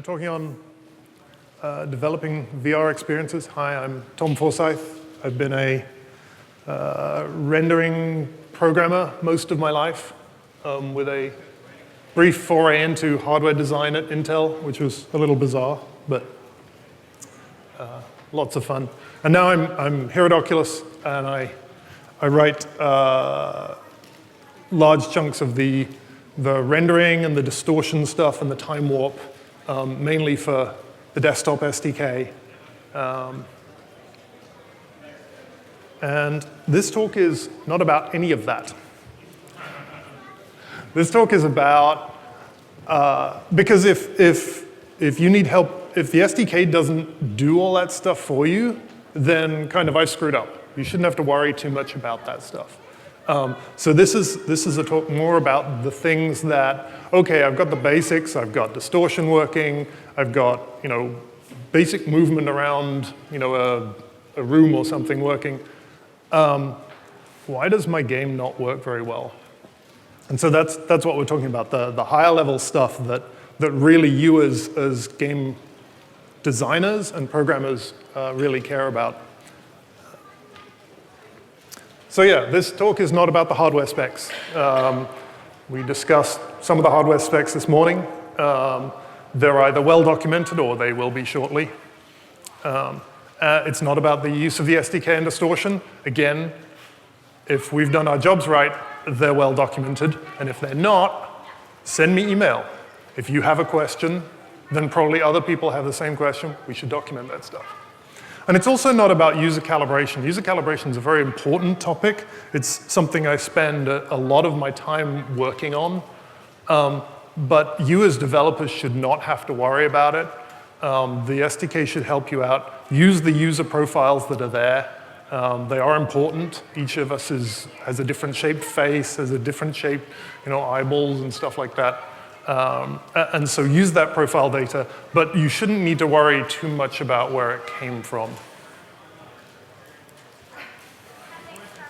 talking on developing VR experiences. Hi, I'm Tom Forsyth. I've been a rendering programmer most of my life, with a brief foray into hardware design at Intel, which was a little bizarre, but lots of fun. And now I'm here at Oculus, and I write large chunks of the rendering and the distortion stuff and the time warp, mainly for the desktop SDK. And this talk is not about any of that. This talk is about, because if you need help, if the SDK doesn't do all that stuff for you, then kind of I screwed up. You shouldn't have to worry too much about that stuff. So this is a talk more about the things that, okay, I've got the basics, I've got distortion working, I've got, basic movement around, a room or something working. Why does my game not work very well? And so that's what we're talking about, the higher level stuff that really you as game designers and programmers really care about. So yeah, this talk is not about the hardware specs. We discussed some of the hardware specs this morning. They're either well documented or they will be shortly. It's not about the use of the SDK and distortion. Again, if we've done our jobs right, they're well documented. And if they're not, send me email. If you have a question, then probably other people have the same question. We should document that stuff. And it's also not about user calibration. User calibration is a very important topic. It's something I spend a lot of my time working on. But you as developers should not have to worry about it. The SDK should help you out. Use the user profiles that are there. They are important. Each of us has a different shaped face, has a different shaped eyeballs and stuff like that. And so use that profile data, but you shouldn't need to worry too much about where it came from.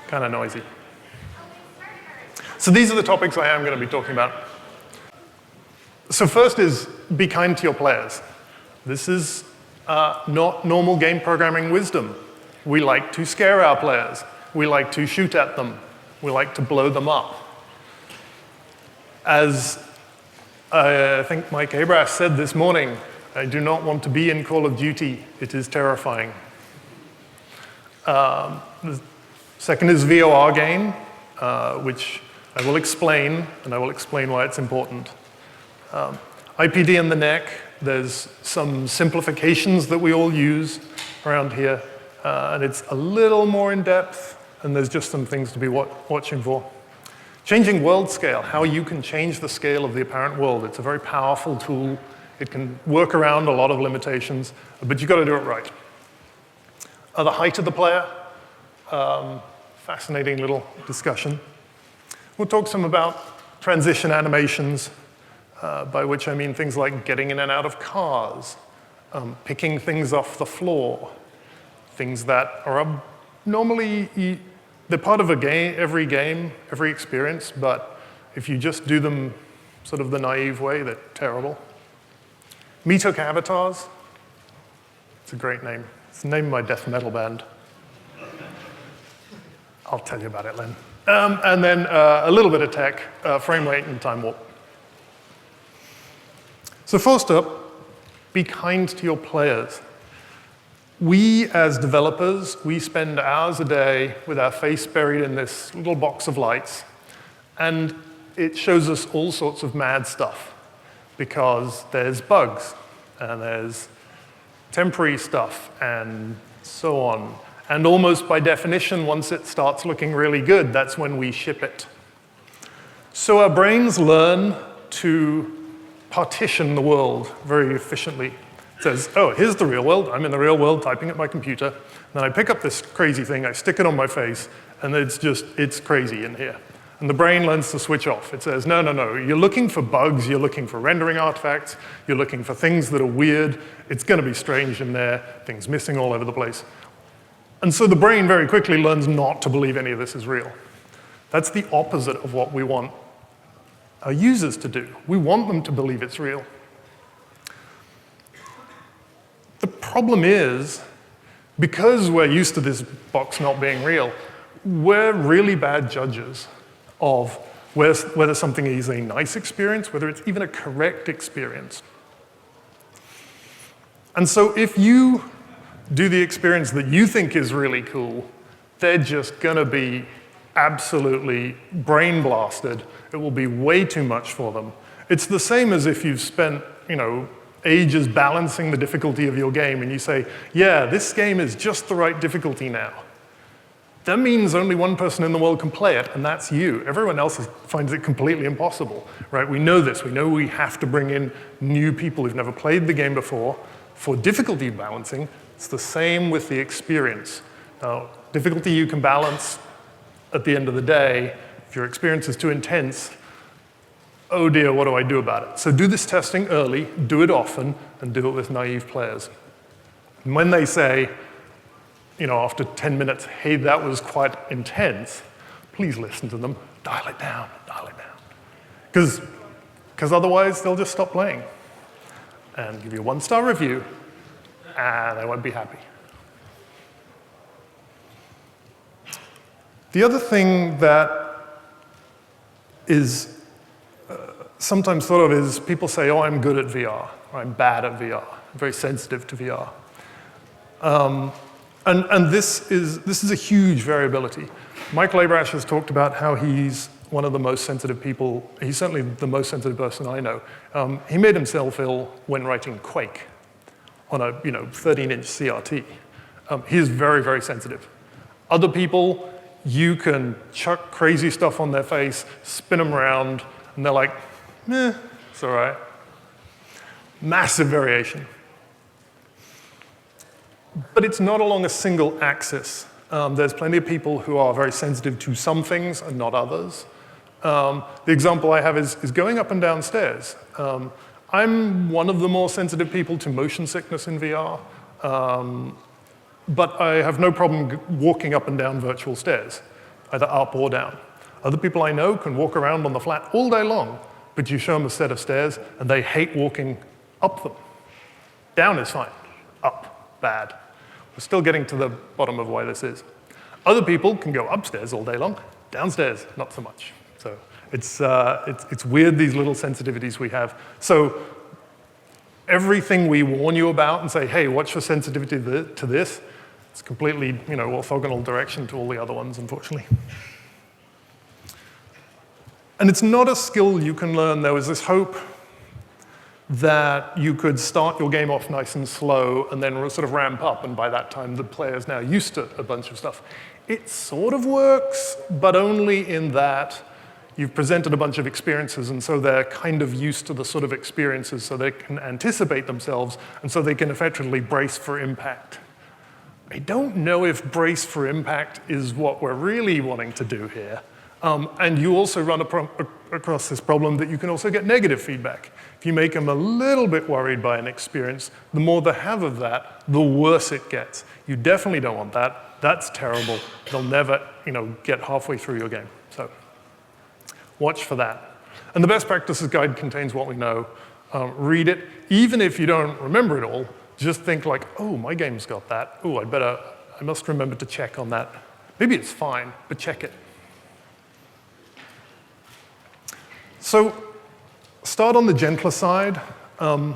Kind of noisy. So these are the topics I am going to be talking about. So first is be kind to your players. This is not normal game programming wisdom. We like to scare our players. We like to shoot at them. We like to blow them up. As I think Mike Abrash said this morning, I do not want to be in Call of Duty. It is terrifying. The second is VOR game, which I will explain, and I will explain why it's important. IPD in the neck, there's some simplifications that we all use around here, and it's a little more in depth, and there's just some things to be watching for. Changing world scale, how you can change the scale of the apparent world. It's a very powerful tool. It can work around a lot of limitations, but you've got to do it right. The height of the player, fascinating little discussion. We'll talk some about transition animations, by which I mean things like getting in and out of cars, picking things off the floor, things that are normally they're part of every game, every experience, but if you just do them sort of the naive way, they're terrible. Meathook avatars, it's a great name. It's the name of my death metal band. I'll tell you about it, Len. And then a little bit of tech, Framerate and time warp. So first up, be kind to your players. We, as developers, we spend hours a day with our face buried in this little box of lights, and it shows us all sorts of mad stuff, because there's bugs, and there's temporary stuff, and so on. And almost by definition, once it starts looking really good, that's when we ship it. So our brains learn to partition the world very efficiently. It says, oh, here's the real world. I'm in the real world typing at my computer. Then I pick up this crazy thing, I stick it on my face, and it's crazy in here. And the brain learns to switch off. It says, no, you're looking for bugs, you're looking for rendering artifacts, you're looking for things that are weird, it's going to be strange in there, things missing all over the place. And so the brain very quickly learns not to believe any of this is real. That's the opposite of what we want our users to do. We want them to believe it's real. problem is, because we're used to this box not being real, we're really bad judges of whether something is a nice experience, whether it's even a correct experience. And so if you do the experience that you think is really cool, they're just gonna be absolutely brain blasted. It will be way too much for them. It's the same as if you've spent, ages balancing the difficulty of your game and you say, yeah, this game is just the right difficulty now. That means only one person in the world can play it, and that's you. Everyone else finds it completely impossible, right? We know this. We know we have to bring in new people who've never played the game before for difficulty balancing. It's the same with the experience. Now, difficulty you can balance at the end of the day. If your experience is too intense, oh dear, what do I do about it? So do this testing early, do it often, and do it with naive players. And when they say, after 10 minutes, hey, that was quite intense, please listen to them, dial it down. Because otherwise, they'll just stop playing and give you a 1-star review, and they won't be happy. The other thing that is sometimes thought of is people say, oh, I'm good at VR, or I'm bad at VR, I'm very sensitive to VR. And this is a huge variability. Michael Abrash has talked about how he's one of the most sensitive people. He's certainly the most sensitive person I know. He made himself ill when writing Quake on a 13-inch CRT. He is very, very sensitive. Other people, you can chuck crazy stuff on their face, spin them around, and they're like, it's all right. Massive variation. But it's not along a single axis. There's plenty of people who are very sensitive to some things and not others. The example I have is going up and down stairs. I'm one of the more sensitive people to motion sickness in VR, but I have no problem walking up and down virtual stairs, either up or down. Other people I know can walk around on the flat all day long, but you show them a set of stairs and they hate walking up them. Down is fine, up, bad. We're still getting to the bottom of why this is. Other people can go upstairs all day long, downstairs, not so much. So it's weird, these little sensitivities we have. So everything we warn you about and say, hey, what's your sensitivity to this? It's completely, orthogonal direction to all the other ones, unfortunately. And it's not a skill you can learn. There was this hope that you could start your game off nice and slow and then sort of ramp up, and by that time the player's now used to a bunch of stuff. It sort of works, but only in that you've presented a bunch of experiences, and so they're kind of used to the sort of experiences, so they can anticipate themselves, and so they can effectively brace for impact. I don't know if brace for impact is what we're really wanting to do here. And you also run across this problem that you can also get negative feedback. If you make them a little bit worried by an experience, the more they have of that, the worse it gets. You definitely don't want that. That's terrible. They'll never, get halfway through your game. So watch for that. And the best practices guide contains what we know. Read it. Even if you don't remember it all, just think like, oh, my game's got that. Oh, I must remember to check on that. Maybe it's fine, but check it. So start on the gentler side. One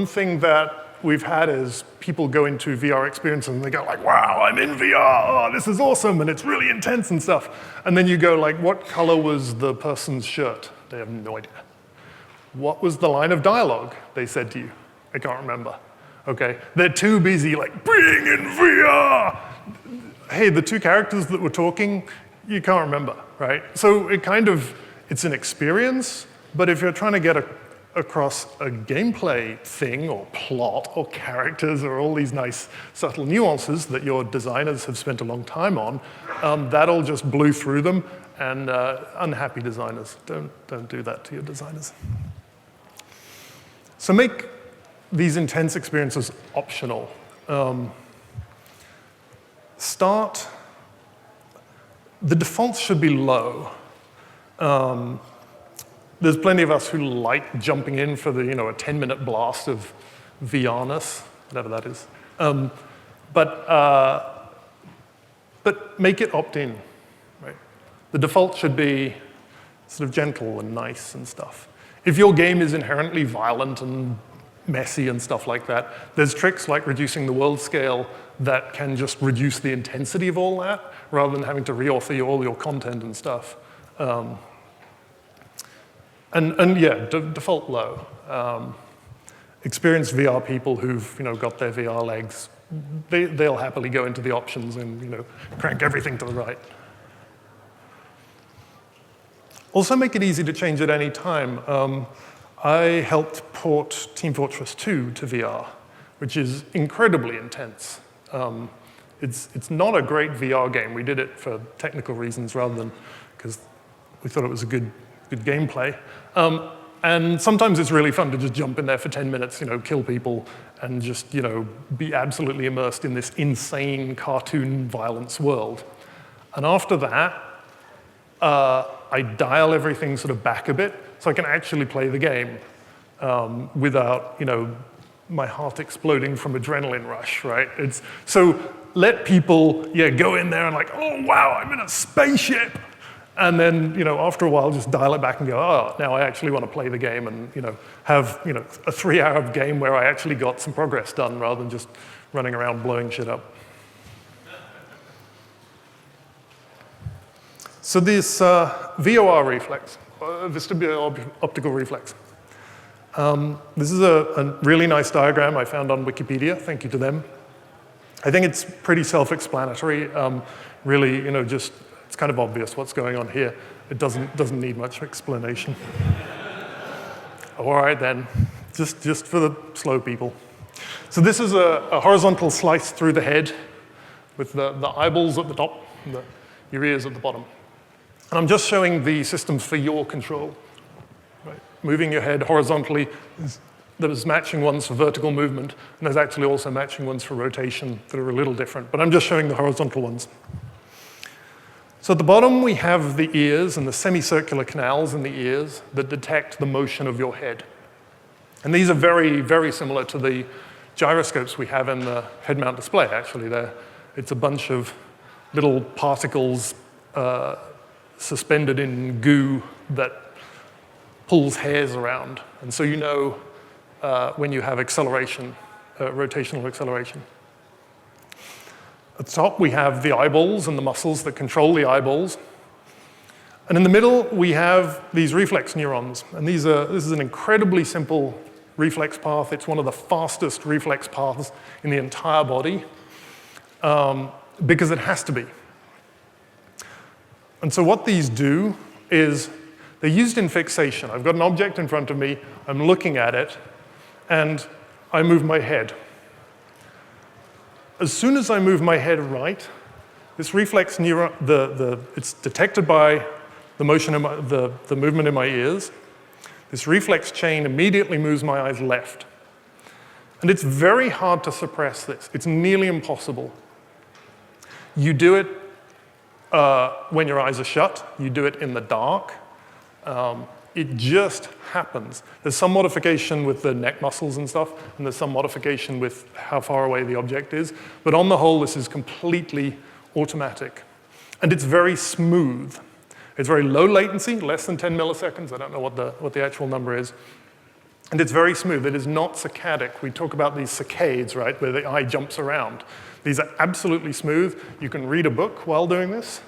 thing that we've had is people go into VR experiences and they go like, wow, I'm in VR, oh, this is awesome, and it's really intense and stuff. And then you go like, what color was the person's shirt? They have no idea. What was the line of dialogue they said to you? I can't remember. Okay, they're too busy like, being in VR. Hey, the two characters that were talking, you can't remember, right? So it's an experience, but if you're trying to get across a gameplay thing or plot or characters or all these nice subtle nuances that your designers have spent a long time on, that'll just blew through them, and unhappy designers, don't do that to your designers. So make these intense experiences optional. The defaults should be low. There's plenty of us who like jumping in for the, a 10-minute blast of VR-ness. whatever that is. But make it opt-in, right? The default should be sort of gentle and nice and stuff. If your game is inherently violent and messy and stuff like that, there's tricks like reducing the world scale that can just reduce the intensity of all that, rather than having to reauthor all your content and stuff. And yeah, default low. Experienced VR people who've got their VR legs, they'll happily go into the options and crank everything to the right. Also make it easy to change at any time. I helped port Team Fortress 2 to VR, which is incredibly intense. It's not a great VR game. We did it for technical reasons rather than because we thought it was a good gameplay. And sometimes it's really fun to just jump in there for 10 minutes, kill people, and just be absolutely immersed in this insane cartoon violence world. And after that, I dial everything sort of back a bit so I can actually play the game without my heart exploding from adrenaline rush, right? So let people go in there and like, oh wow, I'm in a spaceship. And then, after a while, just dial it back and go, oh, now I actually want to play the game and, have, a 3-hour game where I actually got some progress done rather than just running around blowing shit up. So this VOR reflex, Vestibulo-Optical Reflex. This is a really nice diagram I found on Wikipedia. Thank you to them. I think it's pretty self-explanatory. Really, just it's kind of obvious what's going on here. It doesn't need much explanation. All right then, just for the slow people. So this is a horizontal slice through the head with the eyeballs at the top and your ears at the bottom. And I'm just showing the systems for your control. Right? Moving your head horizontally, there's matching ones for vertical movement, and there's actually also matching ones for rotation that are a little different, but I'm just showing the horizontal ones. So at the bottom, we have the ears and the semicircular canals in the ears that detect the motion of your head. And these are very, very similar to the gyroscopes we have in the head mount display, actually. It's a bunch of little particles suspended in goo that pulls hairs around. And so when you have acceleration, rotational acceleration. At the top, we have the eyeballs and the muscles that control the eyeballs. And in the middle, we have these reflex neurons. And this is an incredibly simple reflex path. It's one of the fastest reflex paths in the entire body because it has to be. And so what these do is they're used in fixation. I've got an object in front of me, I'm looking at it, and I move my head. As soon as I move my head right, this reflex neuron, it's detected by the motion in the movement in my ears. This reflex chain immediately moves my eyes left. And it's very hard to suppress this. It's nearly impossible. You do it when your eyes are shut. You do it in the dark. It just happens. There's some modification with the neck muscles and stuff, and there's some modification with how far away the object is. But on the whole, this is completely automatic. And it's very smooth. It's very low latency, less than 10 milliseconds. I don't know what the actual number is. And it's very smooth. It is not saccadic. We talk about these saccades, right, where the eye jumps around. These are absolutely smooth. You can read a book while doing this.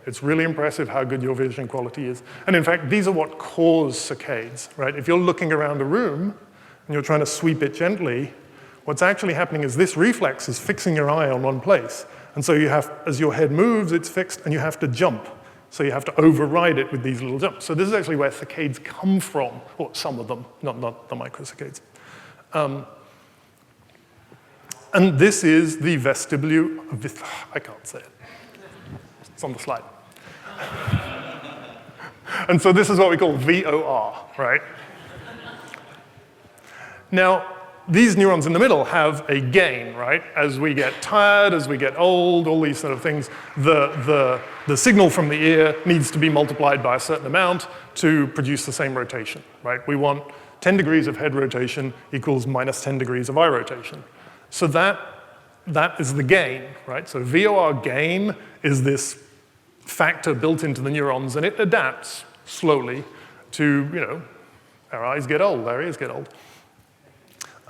It's really impressive how good your vision quality is. And in fact, these are what cause saccades, right? If you're looking around a room and you're trying to sweep it gently, what's actually happening is this reflex is fixing your eye on one place. And so as your head moves, it's fixed, and you have to jump. So you have to override it with these little jumps. So this is actually where saccades come from, or some of them, not the microsaccades. And this is the I can't say it. It's on the slide. And so this is what we call VOR, right? Now, these neurons in the middle have a gain, right? As we get tired, as we get old, all these sort of things, the signal from the ear needs to be multiplied by a certain amount to produce the same rotation, right? We want 10 degrees of head rotation equals minus 10 degrees of eye rotation. So that is the gain, right? So VOR gain is this factor built into the neurons, and it adapts slowly to, our eyes get old, our ears get old.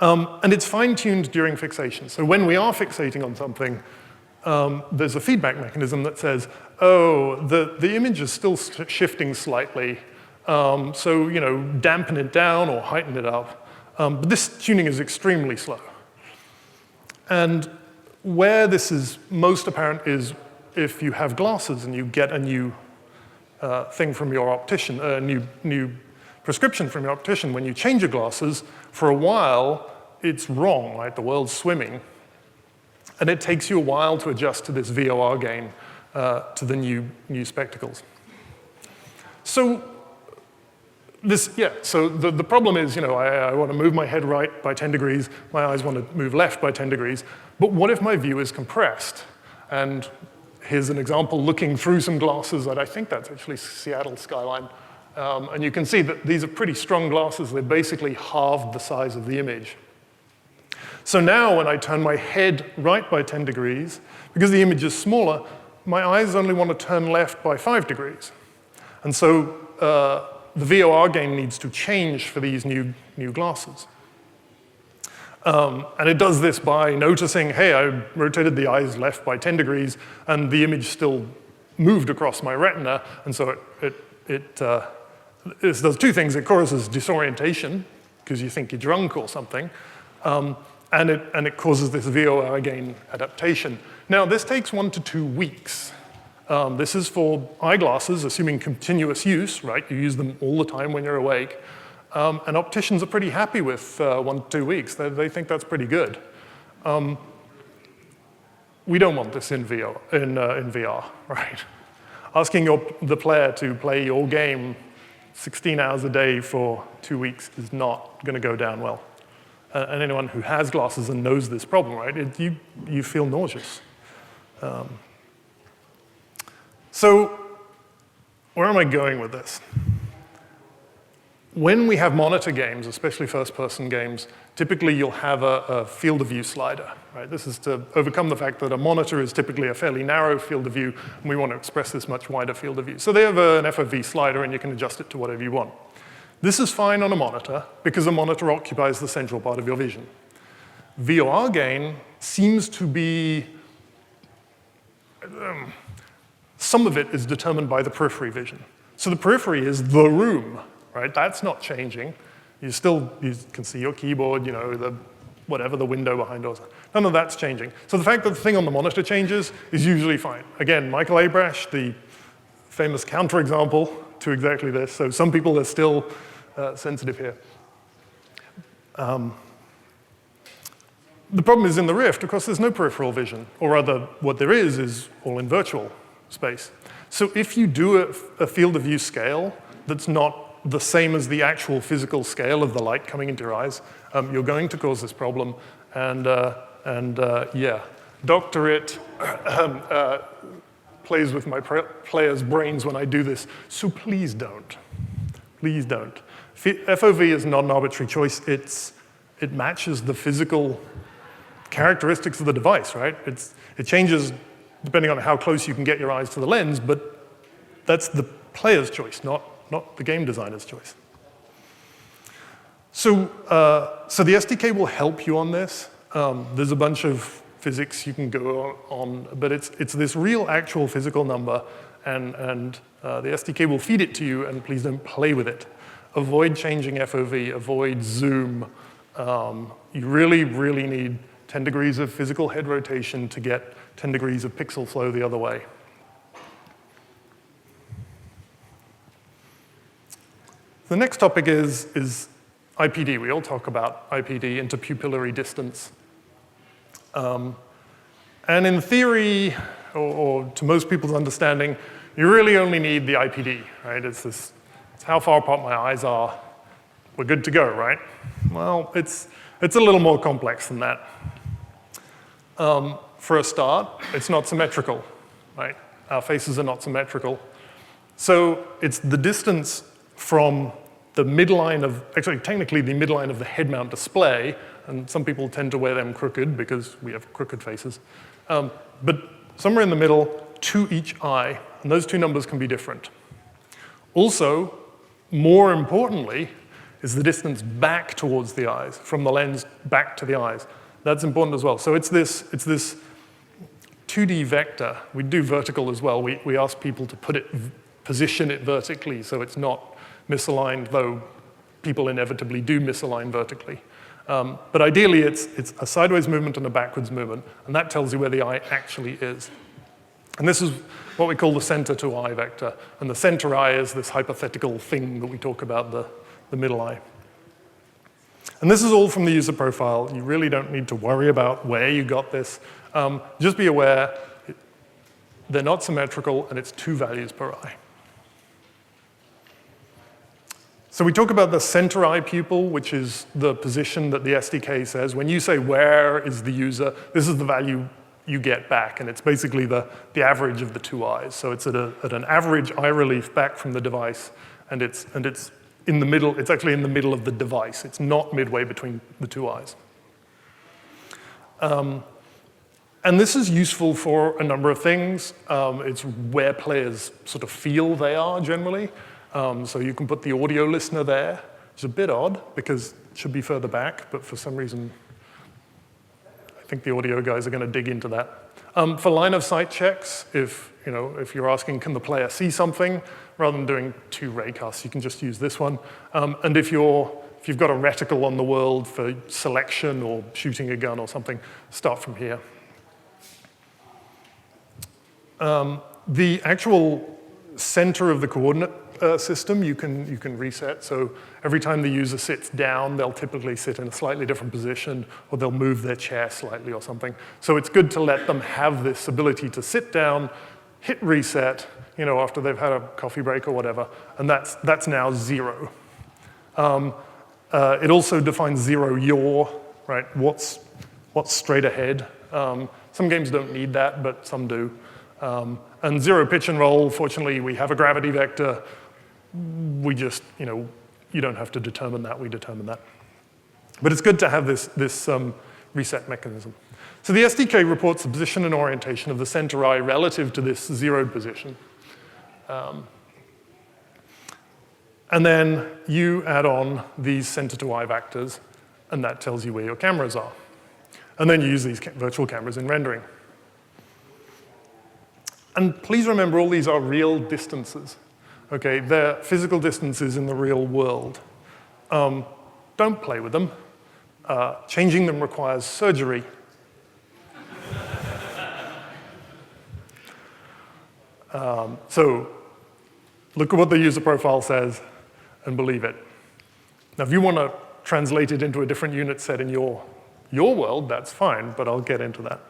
And it's fine-tuned during fixation. So when we are fixating on something, there's a feedback mechanism that says, oh, the image is still shifting slightly, so dampen it down or heighten it up. But this tuning is extremely slow. And where this is most apparent is if you have glasses and you get a new thing from your optician, a new prescription from your optician. When you change your glasses, for a while, it's wrong, right? The world's swimming. And it takes you a while to adjust to this VOR gain, to the new spectacles. So the problem is, I want to move my head right by 10 degrees, my eyes want to move left by 10 degrees, but what if my view is compressed? And here's an example looking through some glasses that I think that's actually Seattle skyline. And you can see that these are pretty strong glasses. They're basically halved the size of the image. So now when I turn my head right by 10 degrees, because the image is smaller, my eyes only want to turn left by 5 degrees. And so the VOR gain needs to change for these new glasses. And it does this by noticing, hey, I rotated the eyes left by 10 degrees, and the image still moved across my retina, and so it does two things. It causes disorientation, because you think you're drunk or something, and it causes this VOR gain adaptation. Now, this takes 1 to 2 weeks. This is for eyeglasses, assuming continuous use, right? You use them all the time when you're awake. And opticians are pretty happy with 1 to 2 weeks. They think that's pretty good. We don't want this in VR, right? Asking the player to play your game 16 hours a day for 2 weeks is not going to go down well. And anyone who has glasses and knows this problem, right, you feel nauseous. So where am I going with this? When we have monitor games, especially first-person games, typically you'll have a field of view slider, right? This is to overcome the fact that a monitor is typically a fairly narrow field of view, and we want to express this much wider field of view. So they have an FOV slider, and you can adjust it to whatever you want. This is fine on a monitor, because a monitor occupies the central part of your vision. VOR gain seems to be, some of it is determined by the periphery vision. So the periphery is the room, right? That's not changing. You can see your keyboard, the window behind us. None of that's changing. So the fact that the thing on the monitor changes is usually fine. Again, Michael Abrash, the famous counterexample to exactly this. So some people are still sensitive here. The problem is in the Rift, of course, there's no peripheral vision. Or rather, what there is all in virtual space. So if you do a field of view scale that's not the same as the actual physical scale of the light coming into your eyes, you're going to cause this problem. And Doctor It plays with my players' brains when I do this, so please don't. Please don't. FOV is not an arbitrary choice. It matches the physical characteristics of the device, right? It changes depending on how close you can get your eyes to the lens, but that's the player's choice, not the game designer's choice. So the SDK will help you on this. There's a bunch of physics you can go on, but it's this real actual physical number, and the SDK will feed it to you, and please don't play with it. Avoid changing FOV, avoid zoom. You really, really need 10 degrees of physical head rotation to get 10 degrees of pixel flow the other way. The next topic is IPD. We all talk about IPD, interpupillary distance. And in theory, or to most people's understanding, you really only need the IPD, right? It's how far apart my eyes are. We're good to go, right? Well, it's a little more complex than that. For a start, it's not symmetrical, right? Our faces are not symmetrical. So it's the distance from the midline of, actually technically the midline of the head mount display, and some people tend to wear them crooked because we have crooked faces. But somewhere in the middle, to each eye, and those two numbers can be different. Also, more importantly, is the distance back towards the eyes, from the lens back to the eyes. That's important as well. So it's this 2D vector. We do vertical as well. We ask people to position it vertically so it's not misaligned, though people inevitably do misalign vertically. But ideally, it's a sideways movement and a backwards movement, and that tells you where the eye actually is. And this is what we call the center to eye vector. And the center eye is this hypothetical thing that we talk about, the middle eye. And this is all from the user profile. You really don't need to worry about where you got this. Just be aware they're not symmetrical, and it's 2 values per eye. So we talk about the center eye pupil, which is the position that the SDK says. When you say where is the user, this is the value you get back, and it's basically the average of the 2 eyes. So it's at an average eye relief back from the device, and it's in the middle. It's actually in the middle of the device. It's not midway between the 2 eyes. And this is useful for a number of things. It's where players sort of feel they are generally. So you can put the audio listener there. It's a bit odd because it should be further back, but for some reason, I think the audio guys are going to dig into that. For line of sight checks, if you're asking, can the player see something, rather than doing 2 raycasts, you can just use this one. And if you've got a reticle on the world for selection or shooting a gun or something, start from here. The actual center of the coordinate system you can reset. So every time the user sits down, they'll typically sit in a slightly different position, or they'll move their chair slightly or something. So it's good to let them have this ability to sit down, hit reset, after they've had a coffee break or whatever, and that's now 0. It also defines 0 yaw, right? What's straight ahead. Some games don't need that, but some do. And 0 pitch and roll, fortunately, we have a gravity vector. We just, you don't have to determine that, we determine that. But it's good to have this reset mechanism. So the SDK reports the position and orientation of the center eye relative to this 0'd position. And then you add on these center to eye vectors, and that tells you where your cameras are. And then you use these virtual cameras in rendering. And please remember, all these are real distances. Okay, they're physical distances in the real world. Don't play with them. Changing them requires surgery. So look at what the user profile says and believe it. Now, if you want to translate it into a different unit set in your world, that's fine, but I'll get into that.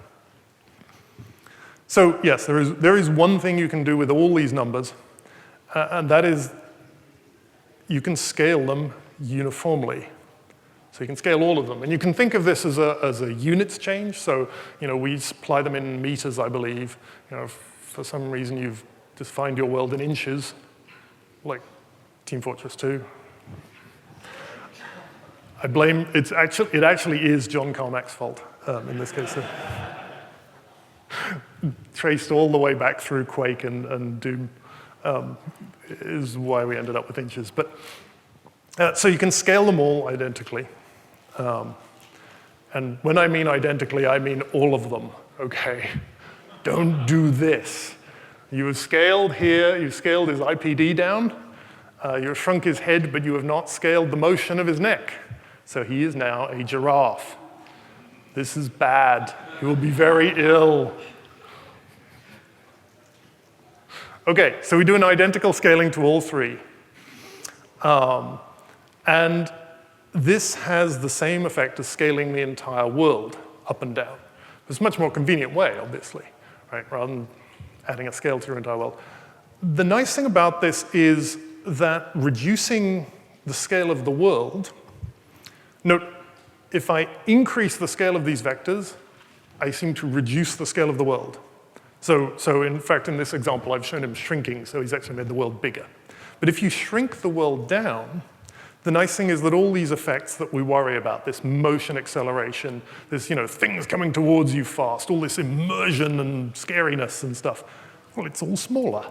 So yes, there is one thing you can do with all these numbers, and that is you can scale them uniformly. So you can scale all of them. And you can think of this as a units change. So we supply them in meters, I believe. If for some reason you've defined your world in inches, like Team Fortress 2. I blame, it actually is John Carmack's fault in this case. Traced all the way back through Quake and Doom is why we ended up with inches. But so you can scale them all identically. And when I mean identically, I mean all of them, okay? Don't do this. You have scaled here, you've scaled his IPD down, you have shrunk his head, but you have not scaled the motion of his neck. So he is now a giraffe. This is bad. He will be very ill. Okay, so we do an identical scaling to all three. And this has the same effect as scaling the entire world up and down. It's a much more convenient way, obviously, right? Rather than adding a scale to your entire world. The nice thing about this is that reducing the scale of the world, note, if I increase the scale of these vectors, I seem to reduce the scale of the world. So in fact, in this example, I've shown him shrinking, so he's actually made the world bigger. But if you shrink the world down, The nice thing is that all these effects that we worry about, this motion acceleration, this things coming towards you fast, all this immersion and scariness and stuff, well, it's all smaller.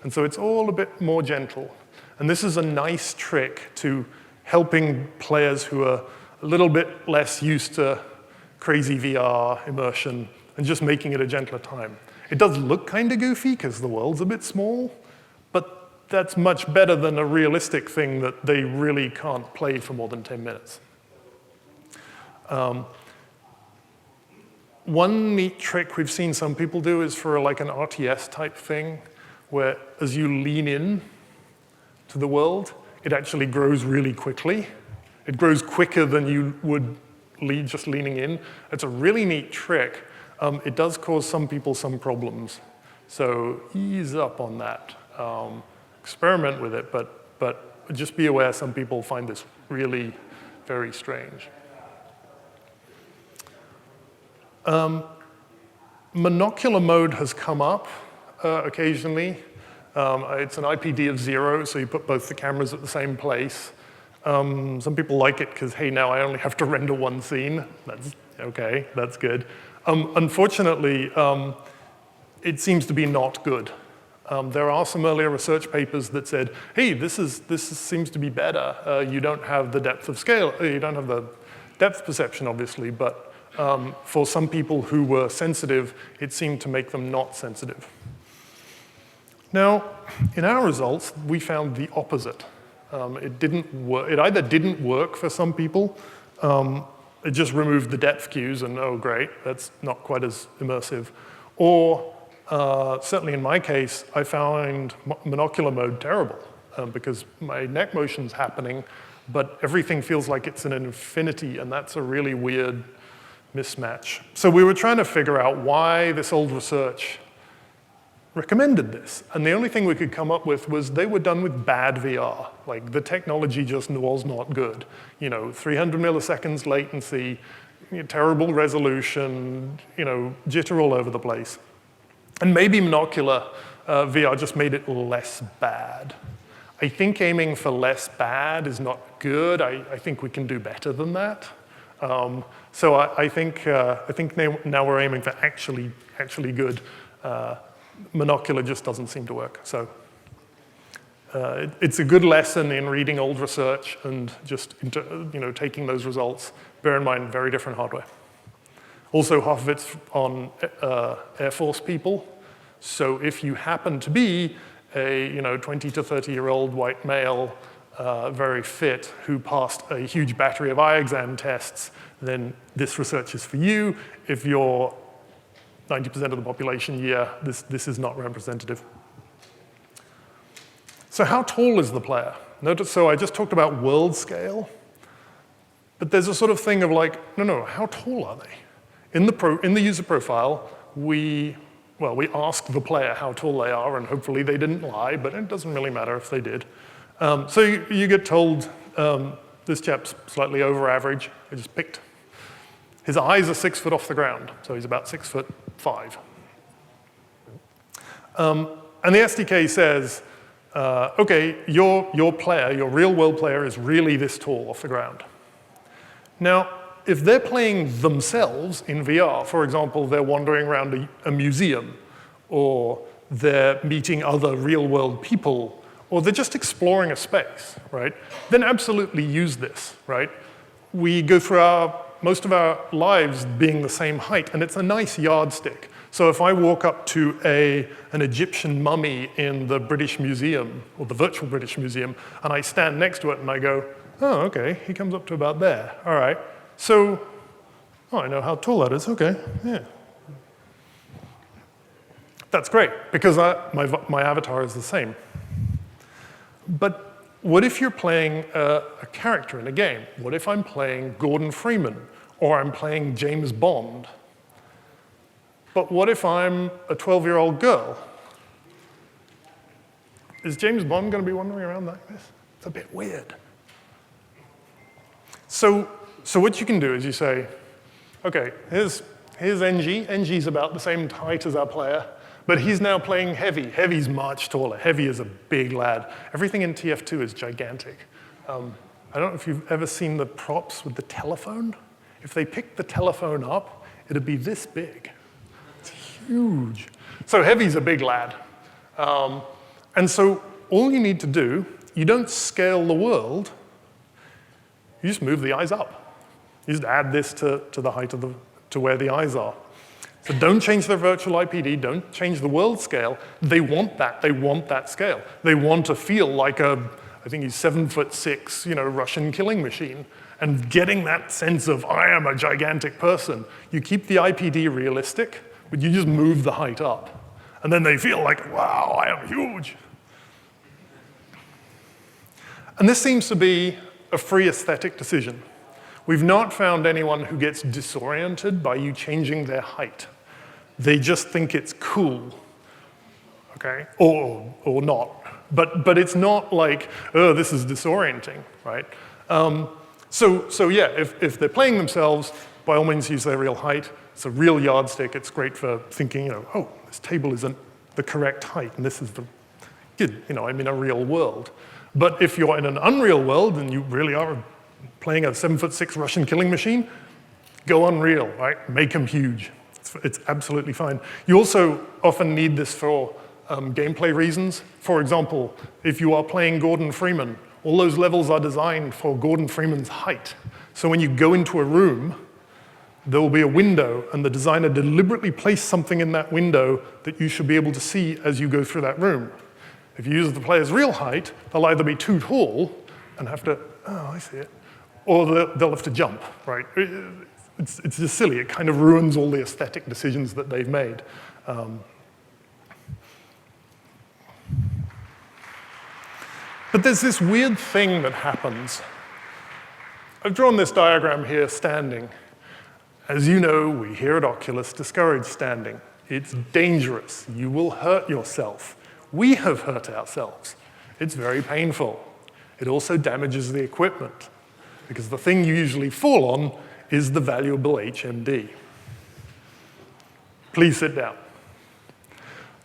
And so it's all a bit more gentle. And this is a nice trick to helping players who are a little bit less used to crazy VR immersion and just making it a gentler time. It does look kind of goofy because the world's a bit small, but that's much better than a realistic thing that they really can't play for more than 10 minutes. One neat trick we've seen some people do is for like an RTS type thing, where as you lean in to the world, it actually grows really quickly. It grows quicker than you would just leaning in. It's a really neat trick. It does cause some people some problems. So ease up on that. Experiment with it, but just be aware some people find this really very strange. Monocular mode has come up occasionally. It's an IPD of 0, so you put both the cameras at the same place. Some people like it because, hey, now I only have to render one scene. That's okay, that's good. Unfortunately, it seems to be not good. There are some earlier research papers that said, hey, this seems to be better. You don't have the depth of scale, you don't have the depth perception, obviously, but for some people who were sensitive, it seemed to make them not sensitive. Now, in our results, we found the opposite. It didn't work. It either didn't work for some people, it just removed the depth cues, and oh, great, that's not quite as immersive. Or, certainly in my case, I found monocular mode terrible, because my neck motion's happening, but everything feels like it's an infinity, and that's a really weird mismatch. So we were trying to figure out why this old research recommended this. And the only thing we could come up with was they were done with bad VR. Like, the technology just was not good. 300 milliseconds latency, terrible resolution, jitter all over the place. And maybe monocular VR just made it less bad. I think aiming for less bad is not good. I think we can do better than that. So I think now we're aiming for actually good. Monocular just doesn't seem to work. So it's a good lesson in reading old research and just taking those results. Bear in mind, very different hardware. Also, half of it's on Air Force people. So if you happen to be a 20 to 30-year-old white male, very fit, who passed a huge battery of eye exam tests, then this research is for you. If you're 90% of the population, yeah, this is not representative. So how tall is the player? Notice, so I just talked about world scale, but there's a sort of thing of like, no, how tall are they? In the user profile, we ask the player how tall they are, and hopefully they didn't lie, but it doesn't really matter if they did. So you get told this chap's slightly over average. I just picked. His eyes are 6 foot off the ground, so he's about 6'5". And the SDK says, okay, your player, your real world player is really this tall off the ground. Now, if they're playing themselves in VR, for example, they're wandering around a museum, or they're meeting other real world people, or they're just exploring a space, right? Then absolutely use this, right? We go through most of our lives being the same height, and it's a nice yardstick. So if I walk up to an Egyptian mummy in the British Museum, or the virtual British Museum, and I stand next to it and I go, oh, okay, he comes up to about there, all right. So, I know how tall that is, okay, yeah. That's great, because my avatar is the same. But what if you're playing a character in a game? What if I'm playing Gordon Freeman, or I'm playing James Bond? But what if I'm a 12-year-old girl? Is James Bond going to be wandering around like this? It's a bit weird. So what you can do is you say, okay, here's NG. NG's about the same height as our player, but he's now playing Heavy. Heavy's much taller. Heavy is a big lad. Everything in TF2 is gigantic. I don't know if you've ever seen the props with the telephone. If they picked the telephone up, it'd be this big. It's huge. So heavy's a big lad. And so all you need to do, you don't scale the world, you just move the eyes up. You just add this to the height of to where the eyes are. So don't change their virtual IPD, don't change the world scale. They want that scale. They want to feel like I think he's 7'6", Russian killing machine. And getting that sense of, I am a gigantic person. You keep the IPD realistic, but you just move the height up. And then they feel like, wow, I am huge. And this seems to be a free aesthetic decision. We've not found anyone who gets disoriented by you changing their height. They just think it's cool, okay? Or not. But it's not like, oh, this is disorienting, right? So yeah, if they're playing themselves, by all means use their real height. It's a real yardstick. It's great for thinking, oh, this table isn't the correct height, and this is the good, I'm in a real world. But if you're in an unreal world and you really are playing a 7'6" Russian killing machine, go unreal, right? Make them huge. It's absolutely fine. You also often need this for gameplay reasons. For example, if you are playing Gordon Freeman, all those levels are designed for Gordon Freeman's height. So when you go into a room, there will be a window, and the designer deliberately placed something in that window that you should be able to see as you go through that room. If you use the player's real height, they'll either be too tall and have to, oh, I see it, or they'll have to jump, right? It's just silly. It kind of ruins all the aesthetic decisions that they've made. But there's this weird thing that happens. I've drawn this diagram here standing. As you know, we here at Oculus discourage standing. It's dangerous. You will hurt yourself. We have hurt ourselves. It's very painful. It also damages the equipment, because the thing you usually fall on is the valuable HMD. Please sit down.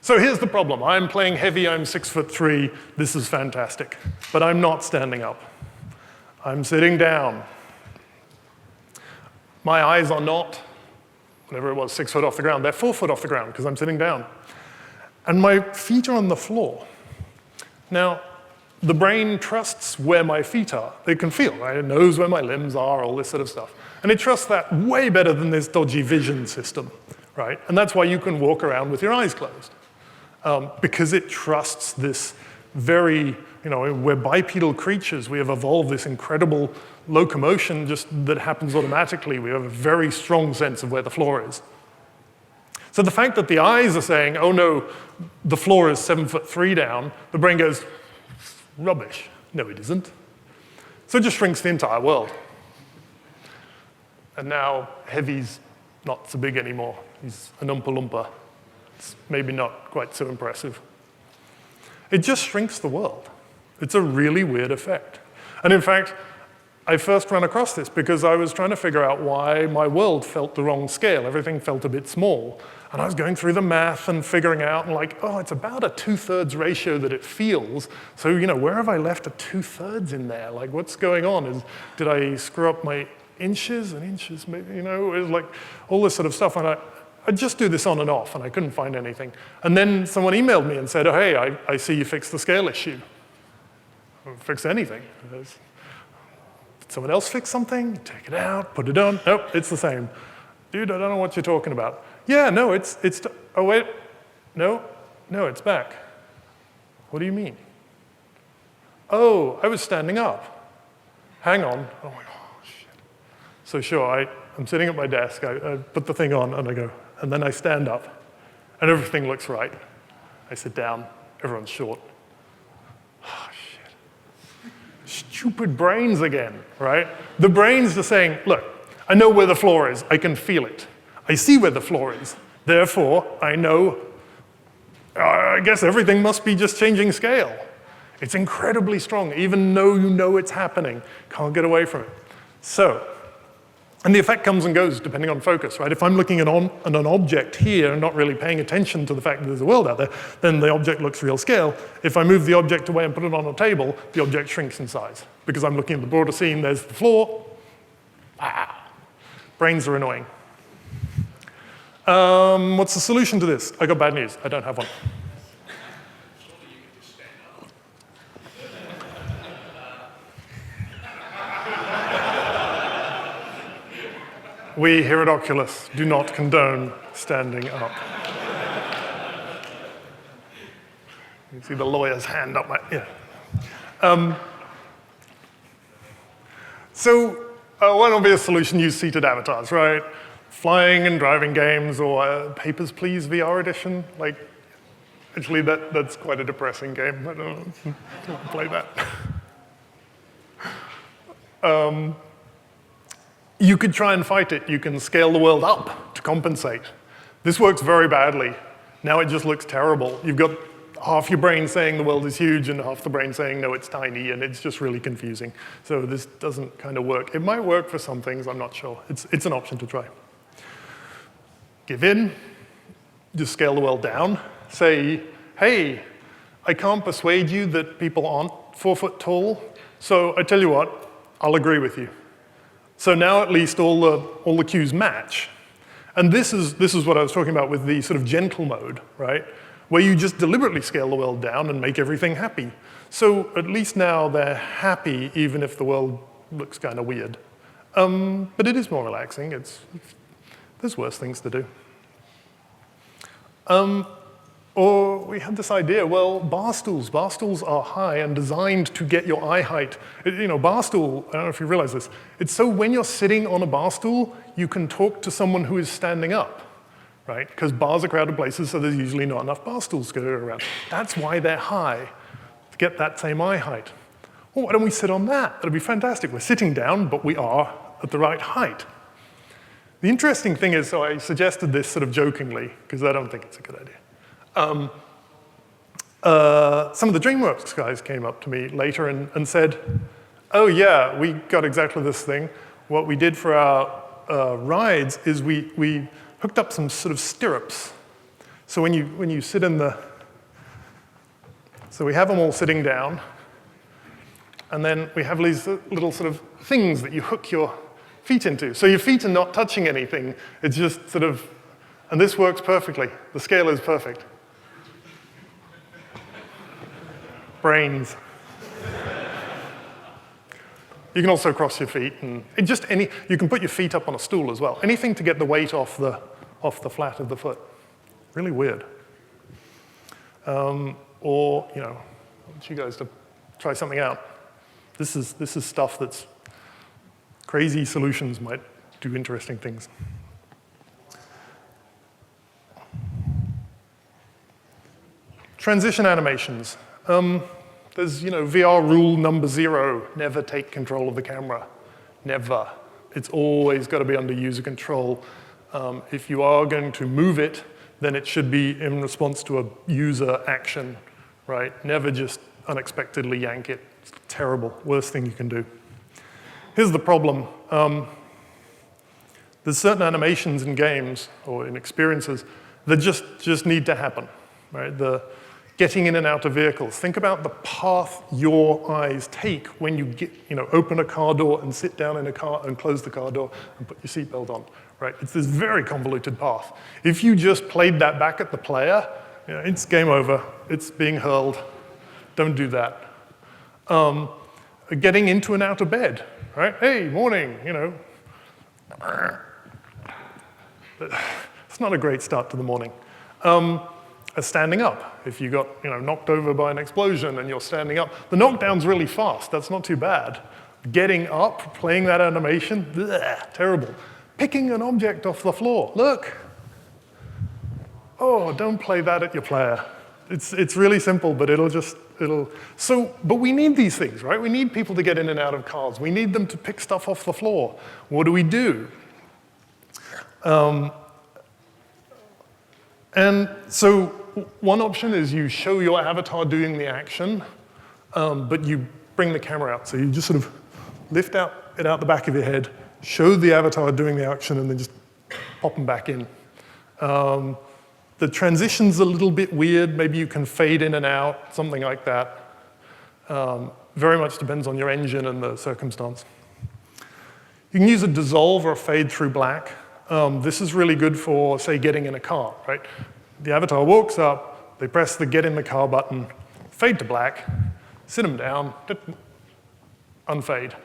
So here's the problem. I'm playing heavy, I'm 6'3", this is fantastic. But I'm not standing up. I'm sitting down. My eyes are not, whatever it was, 6 foot off the ground. They're 4 foot off the ground because I'm sitting down. And my feet are on the floor. Now, the brain trusts where my feet are. It can feel, right? It knows where my limbs are, all this sort of stuff. And it trusts that way better than this dodgy vision system, right? And that's why you can walk around with your eyes closed. Because it trusts this very, we're bipedal creatures. We have evolved this incredible locomotion just that happens automatically. We have a very strong sense of where the floor is. So the fact that the eyes are saying, oh no, the floor is 7'3" down, the brain goes, rubbish. No, it isn't. So it just shrinks the entire world. And now heavy's not so big anymore. He's an Oompa Loompa. It's maybe not quite so impressive. It just shrinks the world. It's a really weird effect. And in fact, I first ran across this because I was trying to figure out why my world felt the wrong scale. Everything felt a bit small. And I was going through the math and figuring out, and like, oh, it's about a 2/3 ratio that it feels. So, where have I left a 2/3 in there? Like, what's going on? Did I screw up my inches and inches? Maybe, it was like all this sort of stuff. And I'd just do this on and off, and I couldn't find anything. And then someone emailed me and said, oh, hey, I see you fixed the scale issue. I don't fix anything. Did someone else fix something? Take it out, put it on. Nope, it's the same. Dude, I don't know what you're talking about. Yeah, no, oh, wait. No, it's back. What do you mean? Oh, I was standing up. Hang on. Oh, my God, shit. So sure, I'm sitting at my desk. I put the thing on, and I go, and then I stand up, and everything looks right. I sit down. Everyone's short. Oh, shit. Stupid brains again, right? The brain's just saying, look, I know where the floor is. I can feel it. I see where the floor is. Therefore, I know, I guess everything must be just changing scale. It's incredibly strong, even though you know it's happening. Can't get away from it. So, And the effect comes and goes depending on focus, right? If I'm looking at an object here and not really paying attention to the fact that there's a world out there, then the object looks real scale. If I move the object away and put it on a table, the object shrinks in size. Because I'm looking at the broader scene, there's the floor. Brains are annoying. What's the solution to this? I got bad news. I don't have one. We here at Oculus do not condone standing up. You can see the lawyer's hand up my, yeah. One obvious solution, use seated avatars, right? Flying and driving games, or Papers, Please VR edition. Like, actually, that's quite a depressing game. I don't play that. You could try and fight it. You can scale the world up to compensate. This works very badly. Now it just looks terrible. You've got half your brain saying the world is huge and half the brain saying, no, it's tiny, and it's just really confusing. So this doesn't kind of work. It might work for some things, I'm not sure. It's an option to try. Give in, just scale the world down. Say, hey, I can't persuade you that people aren't 4 foot tall, so I tell you what, I'll agree with you. So now at least all the cues match. And this is what I was talking about with the sort of gentle mode, right? Where you just deliberately scale the world down and make everything happy. So at least now they're happy even if the world looks kind of weird. But it is more relaxing. There's worse things to do. Or we had this idea, well, bar stools. Bar stools are high and designed to get your eye height. Bar stool, I don't know if you realize this, it's so when you're sitting on a bar stool, you can talk to someone who is standing up, right? Because bars are crowded places, so there's usually not enough bar stools to go around. That's why they're high, to get that same eye height. Well, why don't we sit on that? That'd be fantastic. We're sitting down, but we are at the right height. The interesting thing is, so I suggested this sort of jokingly, because I don't think it's a good idea. Some of the DreamWorks guys came up to me later and said, oh yeah, we got exactly this thing. What we did for our rides is we hooked up some sort of stirrups. So when you sit in so we have them all sitting down, and then we have these little sort of things that you hook your feet into. So your feet are not touching anything. It's just sort of, and this works perfectly. The scale is perfect. Brains. You can also cross your feet, and you can put your feet up on a stool as well. Anything to get the weight off the flat of the foot. Really weird. Or, I want you guys to try something out. This is stuff that's crazy solutions might do interesting things. Transition animations. There's, VR rule number 0, never take control of the camera. Never. It's always got to be under user control. If you are going to move it, then it should be in response to a user action, right? Never just unexpectedly yank it. It's terrible, worst thing you can do. Here's the problem. There's certain animations in games or in experiences that just need to happen, right? The getting in and out of vehicles. Think about the path your eyes take when you open a car door and sit down in a car and close the car door and put your seatbelt on, right? It's this very convoluted path. If you just played that back at the player, it's game over. It's being hurled. Don't do that. Getting into and out of bed, right? Hey, morning, It's not a great start to the morning. Standing up, if you got knocked over by an explosion and you're standing up, the knockdown's really fast. That's not too bad. Getting up, playing that animation, bleh, terrible. Picking an object off the floor, look. Oh, don't play that at your player. It's really simple, but but we need these things, right? We need people to get in and out of cars. We need them to pick stuff off the floor. What do? And so one option is you show your avatar doing the action, but you bring the camera out. So you just sort of lift it out the back of your head, show the avatar doing the action, and then just pop them back in. The transition's a little bit weird. Maybe you can fade in and out, something like that. Very much depends on your engine and the circumstance. You can use a dissolve or a fade through black. This is really good for, say, getting in a car, right? The avatar walks up, they press the get in the car button, fade to black, sit them down, unfade.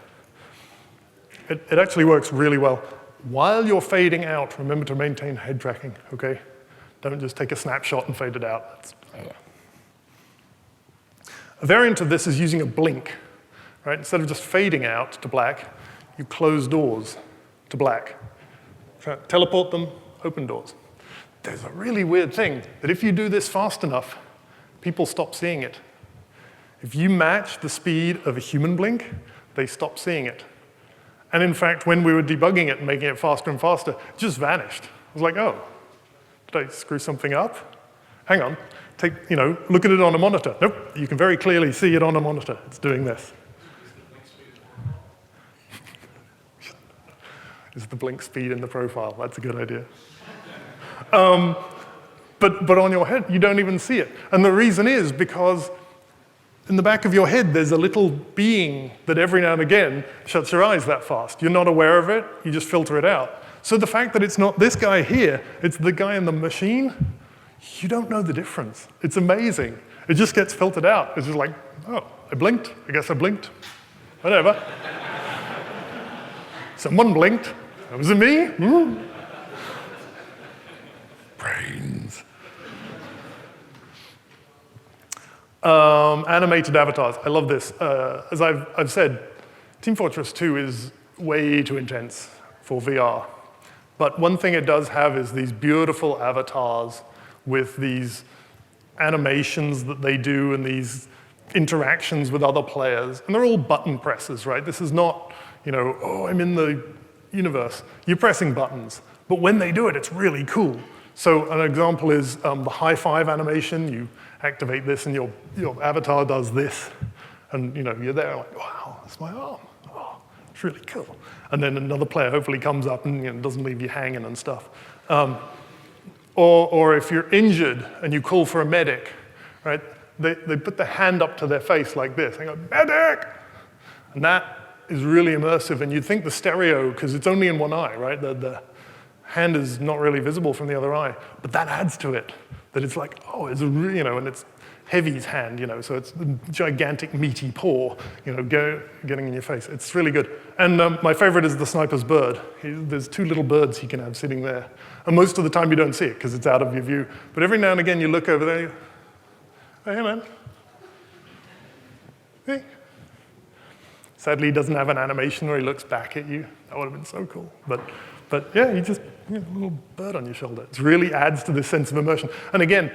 It actually works really well. While you're fading out, remember to maintain head tracking, okay? Don't just take a snapshot and fade it out. A variant of this is using a blink, right? Instead of just fading out to black, you close doors to black. Teleport them, open doors. There's a really weird thing that if you do this fast enough, people stop seeing it. If you match the speed of a human blink, they stop seeing it. And in fact, when we were debugging it and making it faster and faster, it just vanished. I was like, oh, did I screw something up? Hang on, look at it on a monitor. Nope, you can very clearly see it on a monitor. It's doing this. Is the blink speed in the profile? That's a good idea. But on your head, you don't even see it. And the reason is because in the back of your head, there's a little being that every now and again shuts your eyes that fast. You're not aware of it, you just filter it out. So the fact that it's not this guy here, it's the guy in the machine, you don't know the difference. It's amazing. It just gets filtered out. It's just like, oh, I blinked, I guess I blinked. Whatever. Someone blinked. Was it me? Brains. Animated avatars. I love this. As I've said, Team Fortress 2 is way too intense for VR. But one thing it does have is these beautiful avatars with these animations that they do and these interactions with other players. And they're all button presses, right? This is not, oh, I'm in the universe. You're pressing buttons. But when they do it, it's really cool. So an example is the high five animation. You activate this and your avatar does this. And you're there like, wow, that's my arm. Oh, it's really cool. And then another player hopefully comes up and doesn't leave you hanging and stuff. Or if you're injured and you call for a medic, right? They put their hand up to their face like this. They go, medic! And that is really immersive. And you'd think the stereo, because it's only in one eye, right? The hand is not really visible from the other eye. But that adds to it. That it's like, oh, it's and it's Heavy's hand, so it's a gigantic meaty paw, getting in your face. It's really good. And my favorite is the sniper's bird. There's two little birds he can have sitting there. And most of the time you don't see it because it's out of your view. But every now and again you look over there, you go, hey man. Hey. Sadly, he doesn't have an animation where he looks back at you. That would have been so cool. But yeah, you just, a little bird on your shoulder. It really adds to this sense of immersion. And again,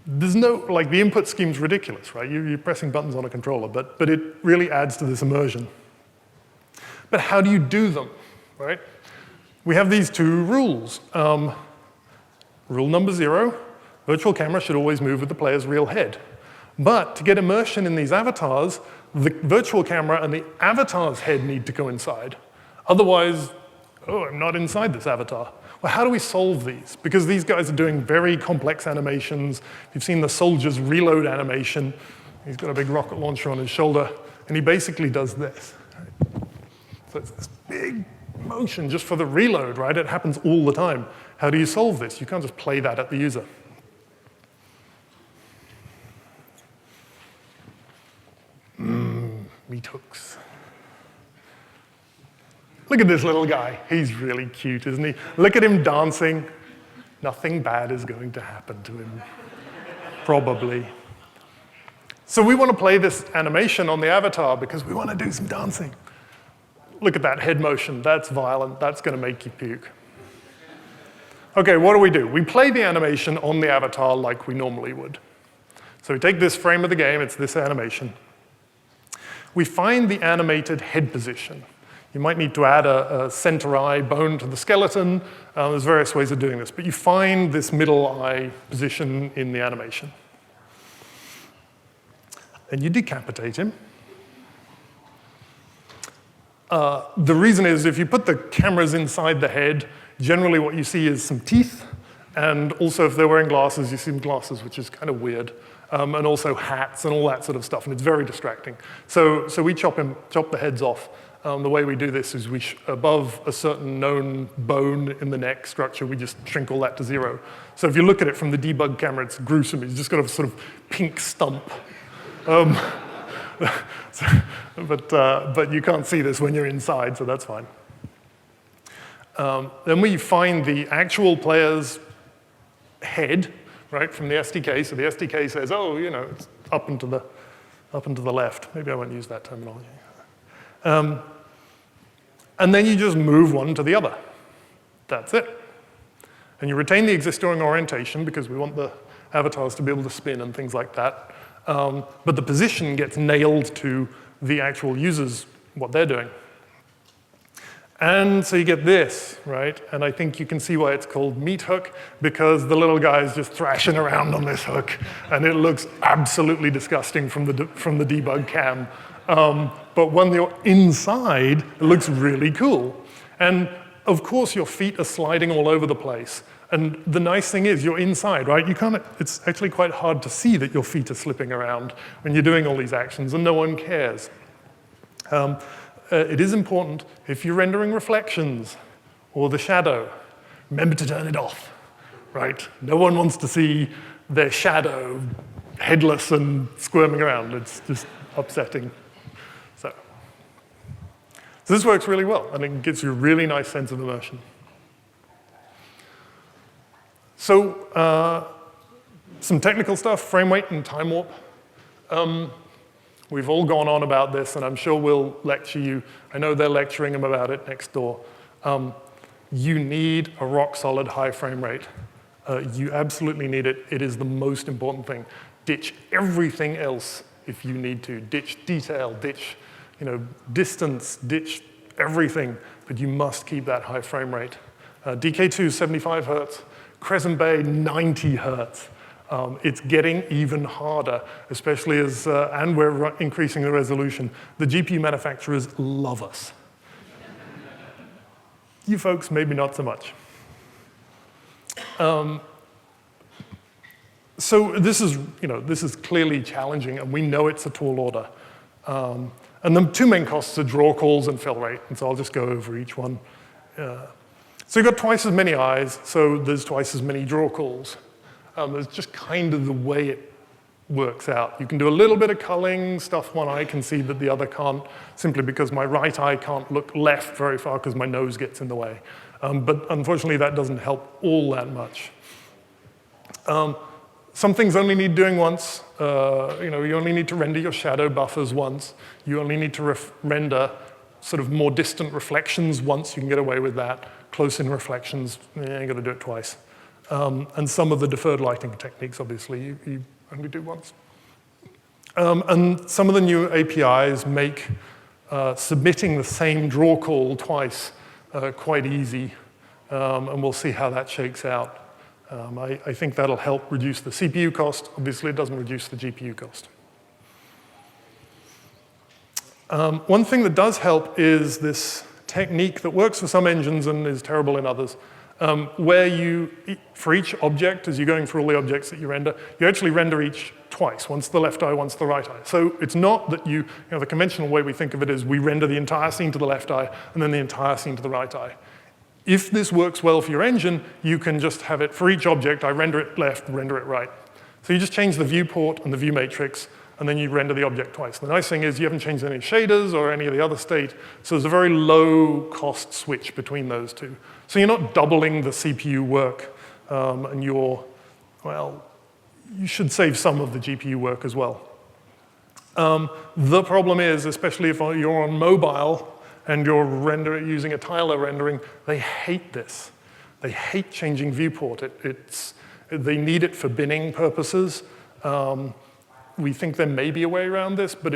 there's no, the input scheme's ridiculous, right? You're pressing buttons on a controller, but it really adds to this immersion. But how do you do them, right? We have these two rules. Rule number 0, virtual camera should always move with the player's real head. But to get immersion in these avatars, the virtual camera and the avatar's head need to coincide. Otherwise, oh, I'm not inside this avatar. Well, how do we solve these? Because these guys are doing very complex animations. You've seen the soldier's reload animation. He's got a big rocket launcher on his shoulder, and he basically does this. Right? So it's this big motion just for the reload, right? It happens all the time. How do you solve this? You can't just play that at the user. Meathooks. Look at this little guy. He's really cute, isn't he? Look at him dancing. Nothing bad is going to happen to him. Probably. So we want to play this animation on the avatar because we want to do some dancing. Look at that head motion. That's violent. That's going to make you puke. Okay, what do? We play the animation on the avatar like we normally would. So we take this frame of the game. It's this animation. We find the animated head position. You might need to add a center eye bone to the skeleton. There's various ways of doing this, but you find this middle eye position in the animation. Then you decapitate him. The reason is if you put the cameras inside the head, generally what you see is some teeth, and also if they're wearing glasses, you see some glasses, which is kind of weird, and also hats and all that sort of stuff, and it's very distracting. So we chop the heads off. The way we do this is above a certain known bone in the neck structure, we just shrink all that to 0. So if you look at it from the debug camera, it's gruesome. It's just got a sort of pink stump. But you can't see this when you're inside, so that's fine. Then we find the actual player's head, right, from the SDK. So the SDK says, oh, it's up and to the left. Maybe I won't use that terminology. And then you just move one to the other. That's it. And you retain the existing orientation because we want the avatars to be able to spin and things like that. But the position gets nailed to the actual users, what they're doing. And so you get this, right? And I think you can see why it's called Meathook, because the little guy is just thrashing around on this hook, and it looks absolutely disgusting from the debug cam. But when you're inside, it looks really cool. And of course, your feet are sliding all over the place. And the nice thing is you're inside, right? It's actually quite hard to see that your feet are slipping around when you're doing all these actions, and no one cares. It is important, if you're rendering reflections or the shadow, remember to turn it off, right? No one wants to see their shadow headless and squirming around. It's just upsetting. So this works really well, and it gives you a really nice sense of immersion. So some technical stuff, frame rate and time warp. We've all gone on about this, and I'm sure we'll lecture you. I know they're lecturing them about it next door. You need a rock-solid high frame rate. You absolutely need it. It is the most important thing. Ditch everything else if you need to. Ditch detail, ditch distance, ditch everything, but you must keep that high frame rate. DK2, 75 hertz. Crescent Bay, 90 hertz. It's getting even harder, especially and we're increasing the resolution. The GPU manufacturers love us. You folks, maybe not so much. So this is clearly challenging, and we know it's a tall order. And the two main costs are draw calls and fill rate, and so I'll just go over each one. So you've got twice as many eyes, so there's twice as many draw calls. It's just kind of the way it works out. You can do a little bit of culling, stuff one eye can see that the other can't, simply because my right eye can't look left very far because my nose gets in the way. But unfortunately, that doesn't help all that much. Some things only need doing once. You only need to render your shadow buffers once. You only need to render sort of more distant reflections once. You can get away with that. Close-in reflections, you got to do it twice. And some of the deferred lighting techniques, obviously, you only do once. And some of the new APIs make submitting the same draw call twice quite easy, and we'll see how that shakes out. I think that'll help reduce the CPU cost. Obviously, it doesn't reduce the GPU cost. One thing that does help is this technique that works for some engines and is terrible in others, where you, for each object, as you're going through all the objects that you actually render each twice, once the left eye, once the right eye. So it's not that the conventional way we think of it is we render the entire scene to the left eye and then the entire scene to the right eye. If this works well for your engine, you can just have it for each object, I render it left, render it right. So you just change the viewport and the view matrix, and then you render the object twice. The nice thing is you haven't changed any shaders or any of the other state, so there's a very low cost switch between those two. So you're not doubling the CPU work, and you should save some of the GPU work as well. The problem is, especially if you're on mobile, and you're using a tiler rendering, they hate this. They hate changing viewport. They need it for binning purposes. We think there may be a way around this, but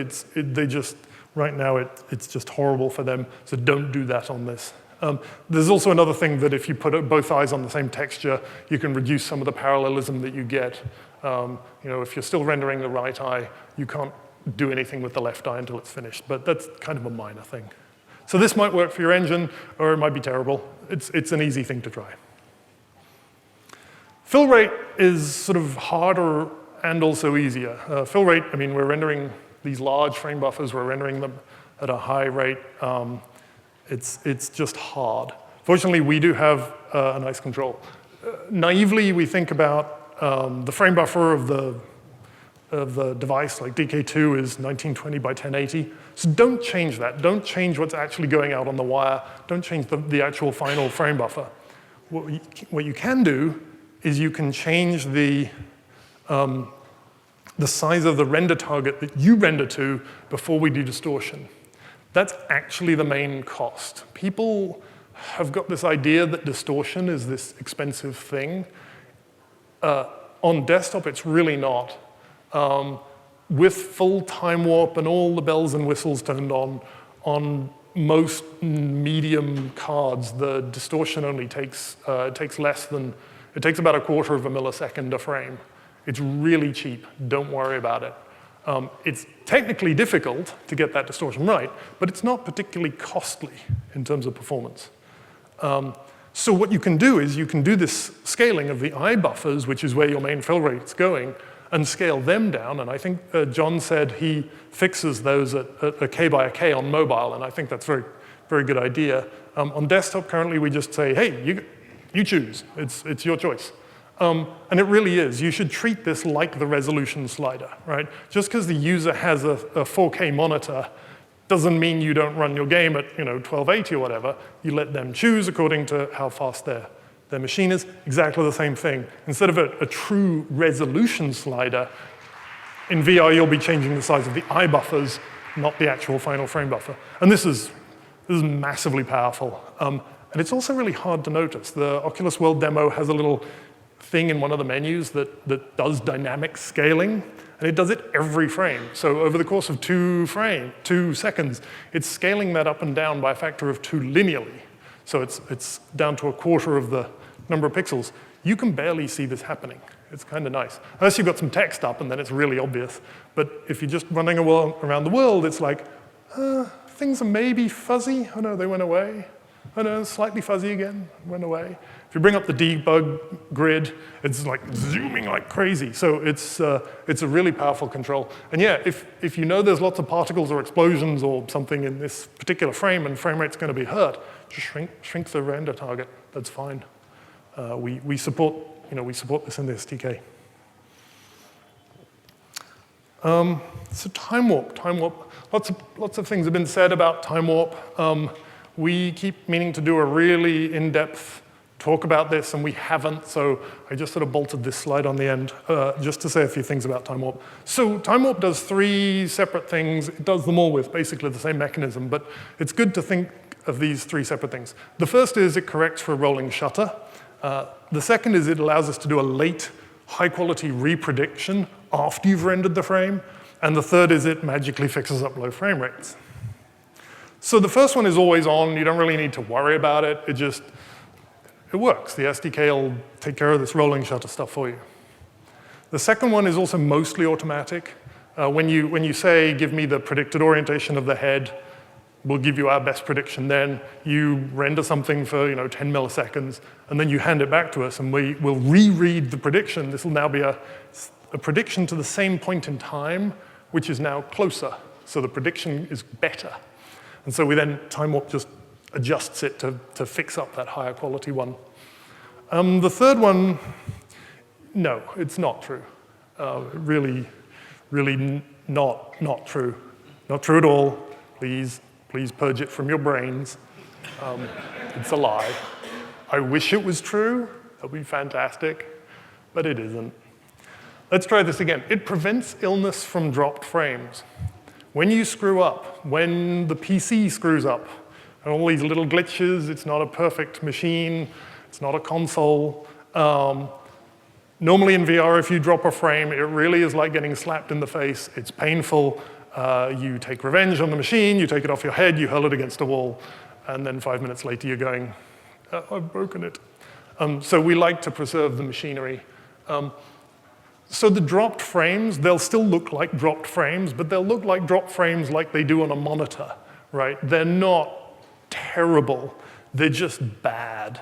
right now it's just horrible for them, so don't do that on this. There's also another thing that if you put both eyes on the same texture, you can reduce some of the parallelism that you get. If you're still rendering the right eye, you can't do anything with the left eye until it's finished, but that's kind of a minor thing. So this might work for your engine, or it might be terrible. It's an easy thing to try. Fill rate is sort of harder and also easier. Fill rate, I mean, we're rendering these large frame buffers, we're rendering them at a high rate. It's just hard. Fortunately, we do have a nice control. Naively, we think about the frame buffer of the device, like DK2 is 1920 by 1080. So don't change that. Don't change what's actually going out on the wire. Don't change the actual final frame buffer. What you can do is you can change the size of the render target that you render to before we do distortion. That's actually the main cost. People have got this idea that distortion is this expensive thing. On desktop, it's really not. With full time warp and all the bells and whistles turned on most medium cards, the distortion only takes less than, it takes about 1/4 of a millisecond a frame. It's really cheap, don't worry about it. It's technically difficult to get that distortion right, but it's not particularly costly in terms of performance. So what you can do is you can do this scaling of the eye buffers, which is where your main fill rate's going, and scale them down. And I think John said he fixes those at a K by a K on mobile, and I think that's a very, very good idea. On desktop, currently, we just say, hey, you choose. It's your choice. And it really is. You should treat this like the resolution slider, right? Just because the user has a 4K monitor doesn't mean you don't run your game at 1280 or whatever. You let them choose according to how fast their machine is. Exactly the same thing. Instead of a true resolution slider, in VR you'll be changing the size of the eye buffers, not the actual final frame buffer. And this is massively powerful. And it's also really hard to notice. The Oculus World demo has a little thing in one of the menus that does dynamic scaling, and it does it every frame. So over the course of 2 seconds, it's scaling that up and down by a factor of 2 linearly. So it's down to 1/4 of the number of pixels. You can barely see this happening. It's kind of nice. Unless you've got some text up, and then it's really obvious. But if you're just running around the world, it's like, things are maybe fuzzy. Oh no, they went away. Oh no, slightly fuzzy again, went away. If you bring up the debug grid, it's like zooming like crazy. So it's a really powerful control. And yeah, if you know there's lots of particles or explosions or something in this particular frame and frame rate's going to be hurt, just shrink the render target. That's fine. We support this in the SDK. So time warp. Lots of things have been said about time warp. We keep meaning to do a really in-depth talk about this, and we haven't, so I just sort of bolted this slide on the end just to say a few things about time warp. So time warp does 3 separate things. It does them all with basically the same mechanism, but it's good to think of these 3 separate things. The first is it corrects for a rolling shutter. The second is it allows us to do a late, high-quality reprediction after you've rendered the frame. And the third is it magically fixes up low frame rates. So the first one is always on. You don't really need to worry about it. It works. The SDK will take care of this rolling shutter stuff for you. The second one is also mostly automatic. When you say, give me the predicted orientation of the head, we'll give you our best prediction then. You render something for 10 milliseconds, and then you hand it back to us, and we will reread the prediction. This will now be a prediction to the same point in time, which is now closer. So the prediction is better. And so we then time warp just adjusts it to fix up that higher quality one. The third one, no, it's not true. Really not true. Not true at all. Please purge it from your brains. It's a lie. I wish it was true. That would be fantastic, but it isn't. Let's try this again. It prevents illness from dropped frames. When you screw up, when the PC screws up, and all these little glitches, it's not a perfect machine, it's not a console. Normally in VR, if you drop a frame, it really is like getting slapped in the face. It's painful. You take revenge on the machine, you take it off your head, you hurl it against a wall, and then 5 minutes later you're going, I've broken it. So we like to preserve the machinery. So the dropped frames, they'll still look like dropped frames, but they'll look like dropped frames like they do on a monitor, right? They're not terrible. They're just bad.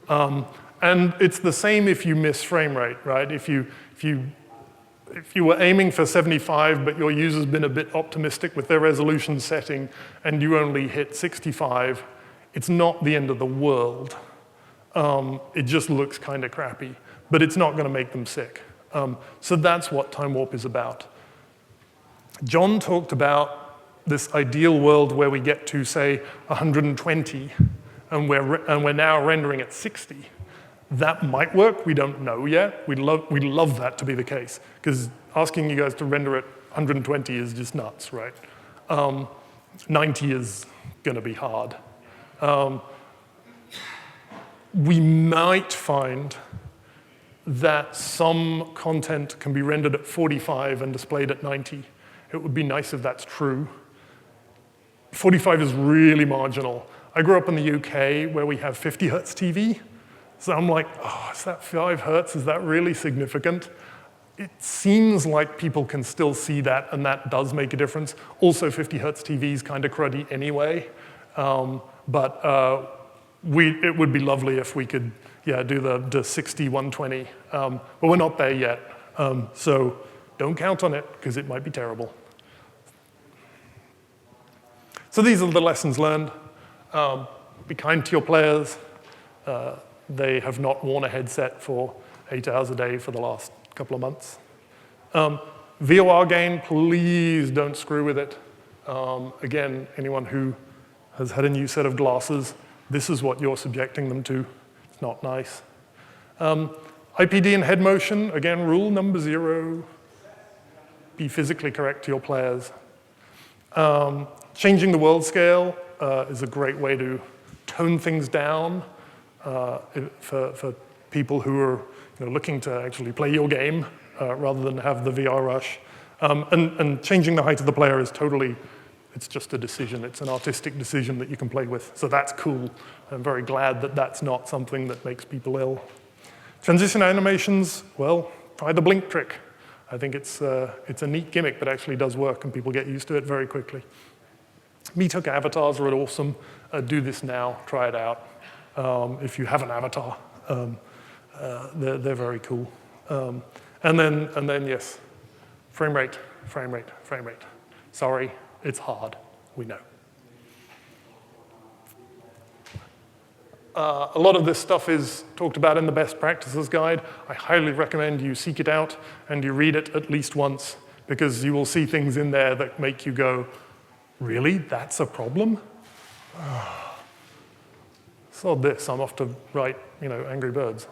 And it's the same if you miss frame rate, right? If you were aiming for 75, but your user's been a bit optimistic with their resolution setting, and you only hit 65, it's not the end of the world. It just looks kind of crappy, but it's not going to make them sick. So that's what time warp is about. John talked about this ideal world where we get to, say, 120, and we're now rendering at 60. That might work, we don't know yet. We'd love that to be the case, because asking you guys to render at 120 is just nuts, right? 90 is gonna be hard. We might find that some content can be rendered at 45 and displayed at 90. It would be nice if that's true. 45 is really marginal. I grew up in the UK where we have 50 hertz TV. So I'm like, oh, is that 5 hertz? Is that really significant? It seems like people can still see that, and that does make a difference. Also, 50 hertz TV is kind of cruddy anyway. But it would be lovely if we could, do the 60, 120. But we're not there yet. So don't count on it, because it might be terrible. So these are the lessons learned. Be kind to your players. They have not worn a headset for 8 hours a day for the last couple of months. VOR gain, please don't screw with it. Again, anyone who has had a new set of glasses, this is what you're subjecting them to. It's not nice. IPD and head motion, again, rule number 0. Be physically correct to your players. Changing the world scale is a great way to tone things down. For people who are looking to actually play your game rather than have the VR rush. And changing the height of the player is it's just a decision. It's an artistic decision that you can play with. So that's cool. I'm very glad that that's not something that makes people ill. Transition animations, well, try the blink trick. I think it's a neat gimmick that actually does work, and people get used to it very quickly. Meathook avatars are awesome. Do this now. Try it out. If you have an avatar, they're very cool. And then yes, frame rate. Sorry, it's hard, we know. A lot of this stuff is talked about in the best practices guide. I highly recommend you seek it out and you read it at least once, because you will see things in there that make you go, really, that's a problem? Sod this, I'm off to write, Angry Birds.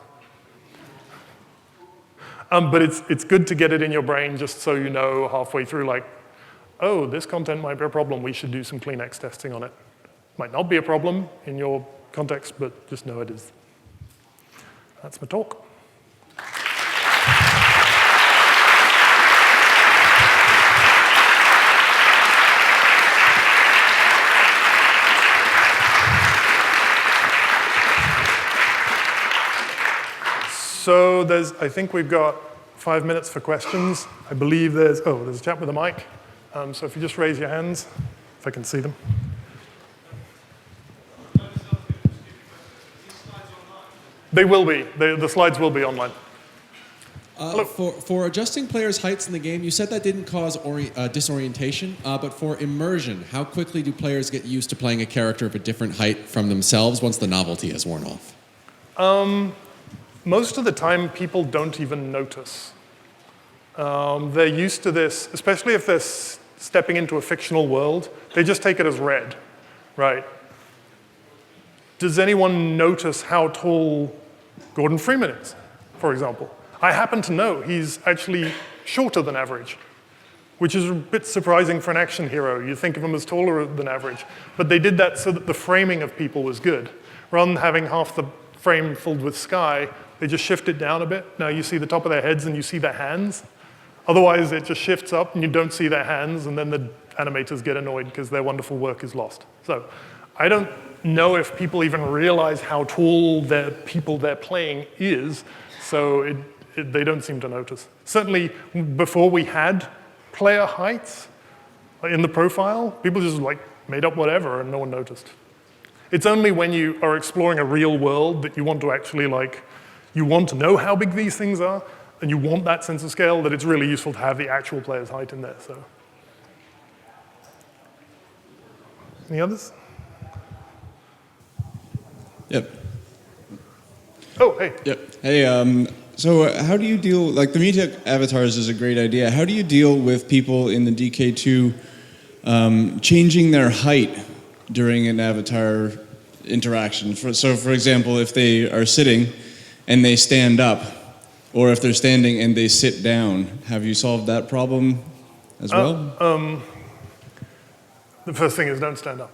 But it's good to get it in your brain just so you know halfway through, like, oh, this content might be a problem, we should do some Kleenex testing on it. Might not be a problem in your context, but just know it is. That's my talk. So I think we've got 5 minutes for questions. I believe there's a chap with a mic. So if you just raise your hands, if I can see them. They will be. The slides will be online. For adjusting players' heights in the game, you said that didn't cause disorientation, but for immersion, how quickly do players get used to playing a character of a different height from themselves once the novelty has worn off? Most of the time, people don't even notice. They're used to this, especially if they're stepping into a fictional world. They just take it as read, right? Does anyone notice how tall Gordon Freeman is, for example? I happen to know he's actually shorter than average, which is a bit surprising for an action hero. You think of him as taller than average. But they did that so that the framing of people was good. Rather than having half the frame filled with sky, they just shift it down a bit. Now you see the top of their heads and you see their hands. Otherwise, it just shifts up and you don't see their hands, and then the animators get annoyed because their wonderful work is lost. So I don't know if people even realize how tall the people they're playing is, so they don't seem to notice. Certainly, before we had player heights in the profile, people just made up whatever and no one noticed. It's only when you are exploring a real world that you want to actually you want to know how big these things are, and you want that sense of scale, that it's really useful to have the actual player's height in there. So, any others? Yep. Oh, hey. Yep. Hey, so how do you deal, like the Meathook avatars is a great idea. How do you deal with people in the DK2 changing their height during an avatar interaction? So for example, if they are sitting and they stand up, or if they're standing and they sit down, have you solved that problem as well? The first thing is don't stand up.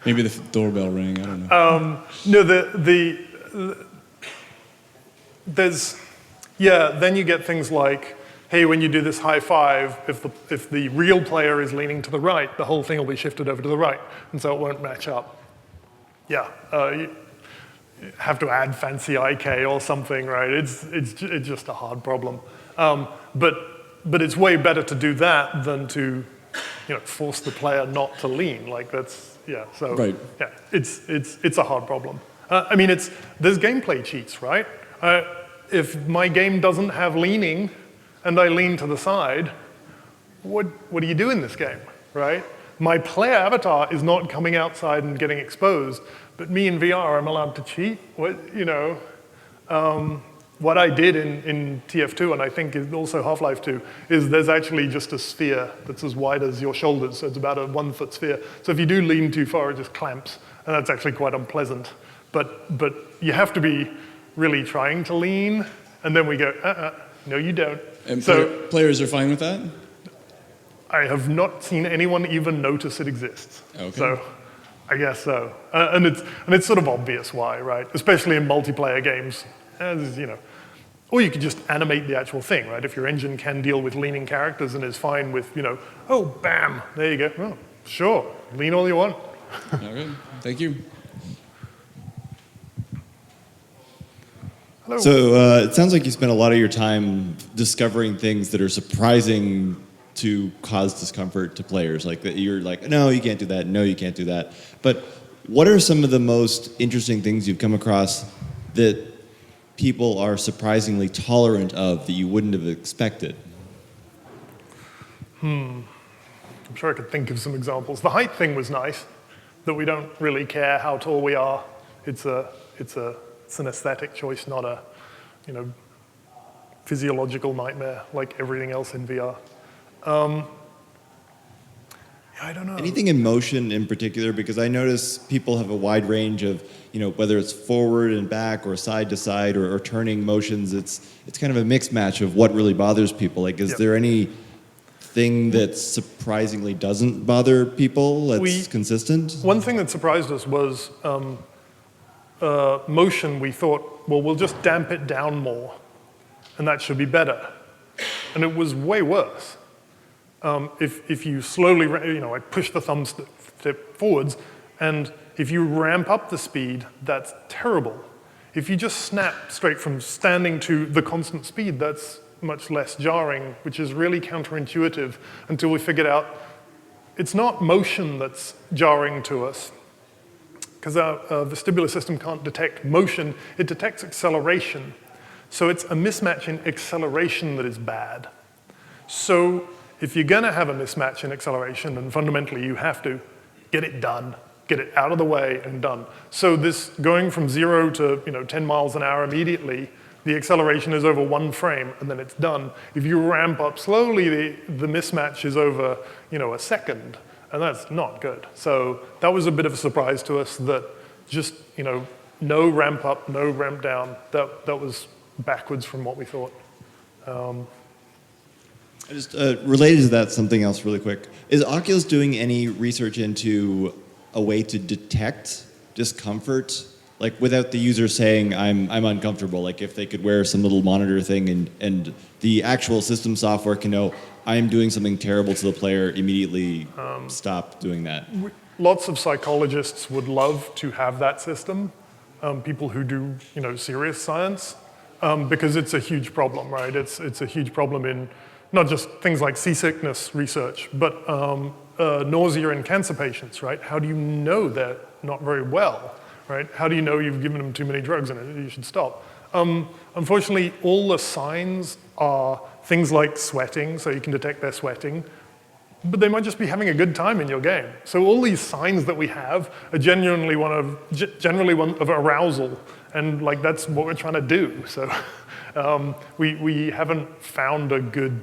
Maybe the doorbell rang, I don't know. No, then you get things like, hey, when you do this high five, if the real player is leaning to the right, the whole thing will be shifted over to the right, and so it won't match up. Yeah, you have to add fancy IK or something, right? It's just a hard problem. But it's way better to do that than to force the player not to lean. Right. Yeah, it's a hard problem. There's gameplay cheats, right? If my game doesn't have leaning and I lean to the side, what do you do in this game, right? My player avatar is not coming outside and getting exposed, but me in VR, I'm allowed to cheat. What I did in TF2, and I think also Half-Life 2, is there's actually just a sphere that's as wide as your shoulders, so it's about a 1 foot sphere. So if you do lean too far, it just clamps, and that's actually quite unpleasant. But you have to be really trying to lean, and then we go, no you don't. And so players are fine with that? I have not seen anyone even notice it exists. Okay. So I guess so. And it's sort of obvious why, right? Especially in multiplayer games, as or you could just animate the actual thing, right? If your engine can deal with leaning characters and is fine with, oh, bam, there you go. Oh, sure, lean all you want. Okay, thank you. Hello. So it sounds like you spent a lot of your time discovering things that are surprising to cause discomfort to players. Like that you're like, no, you can't do that. No, you can't do that. But what are some of the most interesting things you've come across that people are surprisingly tolerant of that you wouldn't have expected? I'm sure I could think of some examples. The height thing was nice, that we don't really care how tall we are. It's an aesthetic choice, not a physiological nightmare like everything else in VR. I don't know. Anything in motion in particular? Because I notice people have a wide range of, whether it's forward and back or side to side or turning motions. It's kind of a mixed match of what really bothers people. Like, is there anything that surprisingly doesn't bother people that's consistent? One thing that surprised us was motion. We thought, well, we'll just damp it down more, and that should be better. And it was way worse. If you slowly, I push the thumbstick forwards, and if you ramp up the speed, that's terrible. If you just snap straight from standing to the constant speed, that's much less jarring, which is really counterintuitive until we figured out it's not motion that's jarring to us, because our vestibular system can't detect motion, it detects acceleration. So it's a mismatch in acceleration that is bad. So if you're going to have a mismatch in acceleration, and fundamentally you have to get it done, get it out of the way and done. So this going from 0 to 10 miles an hour immediately, the acceleration is over 1 frame and then it's done. If you ramp up slowly, the mismatch is over a second, and that's not good. So that was a bit of a surprise to us that just no ramp up, no ramp down. That was backwards from what we thought. Just related to that, something else really quick. Is Oculus doing any research into a way to detect discomfort, like without the user saying, I'm uncomfortable? Like if they could wear some little monitor thing and the actual system software can know, I'm doing something terrible to the player, immediately stop doing that. Lots of psychologists would love to have that system, people who do serious science, because it's a huge problem, right? It's a huge problem in not just things like seasickness research, but nausea in cancer patients, right? How do you know they're not very well, right? How do you know you've given them too many drugs and you should stop? Unfortunately, all the signs are things like sweating, so you can detect they're sweating, but they might just be having a good time in your game. So all these signs that we have are generally one of arousal, and like that's what we're trying to do. So we haven't found a good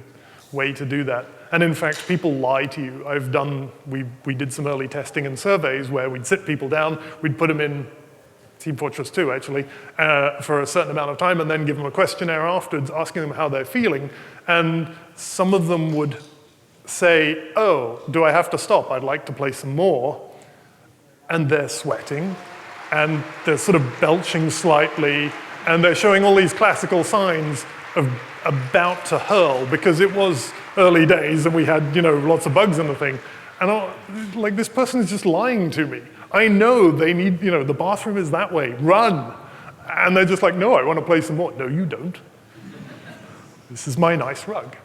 way to do that. And in fact, people lie to you. We did some early testing and surveys where we'd sit people down, we'd put them in Team Fortress 2 actually, for a certain amount of time and then give them a questionnaire afterwards asking them how they're feeling. And some of them would say, oh, do I have to stop? I'd like to play some more. And they're sweating, and they're sort of belching slightly, and they're showing all these classical signs of about to hurl, because it was early days and we had, lots of bugs in the thing. And like, this person is just lying to me. I know they need, the bathroom is that way, run. And they're just like, no, I want to play some more. No, you don't. This is my nice rug.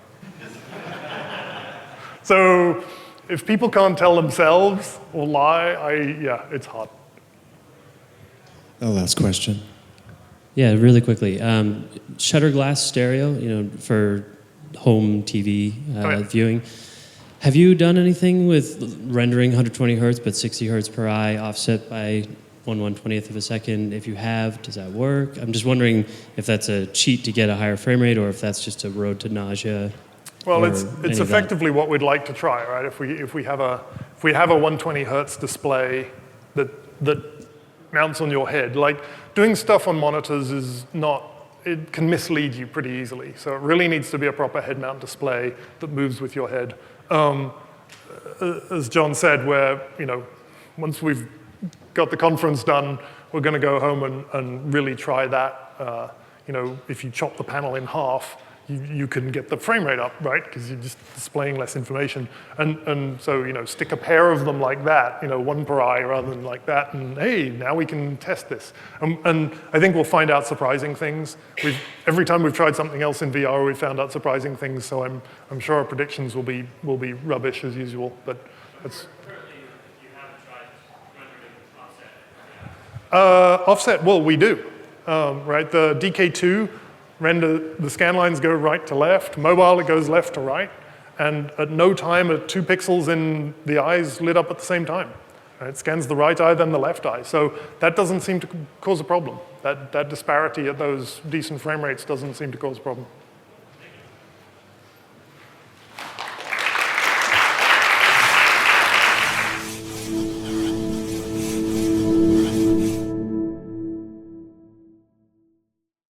So if people can't tell themselves or lie, it's hard. The last question. Yeah, really quickly. Shutter glass stereo, for home TV viewing. Have you done anything with rendering 120 hertz but 60 hertz per eye offset by 1/120th of a second? If you have, does that work? I'm just wondering if that's a cheat to get a higher frame rate or if that's just a road to nausea. Well, it's effectively what we'd like to try, right? If we have a 120 hertz display that mounts on your head, like doing stuff on monitors it can mislead you pretty easily. So it really needs to be a proper head mount display that moves with your head. As John said, once we've got the conference done, we're going to go home and really try that. If you chop the panel in half, you can get the frame rate up, right? Because you're just displaying less information. And so, stick a pair of them like that, one per eye rather than like that, and hey, now we can test this. And I think we'll find out surprising things. Every time we've tried something else in VR, we've found out surprising things, so I'm sure our predictions will be rubbish as usual, but that's... Offset, well, we do, right? The DK2 render, the scan lines go right to left. Mobile, it goes left to right. And at no time are 2 pixels in the eyes lit up at the same time. It scans the right eye, then the left eye. So that doesn't seem to cause a problem. That disparity at those decent frame rates doesn't seem to cause a problem.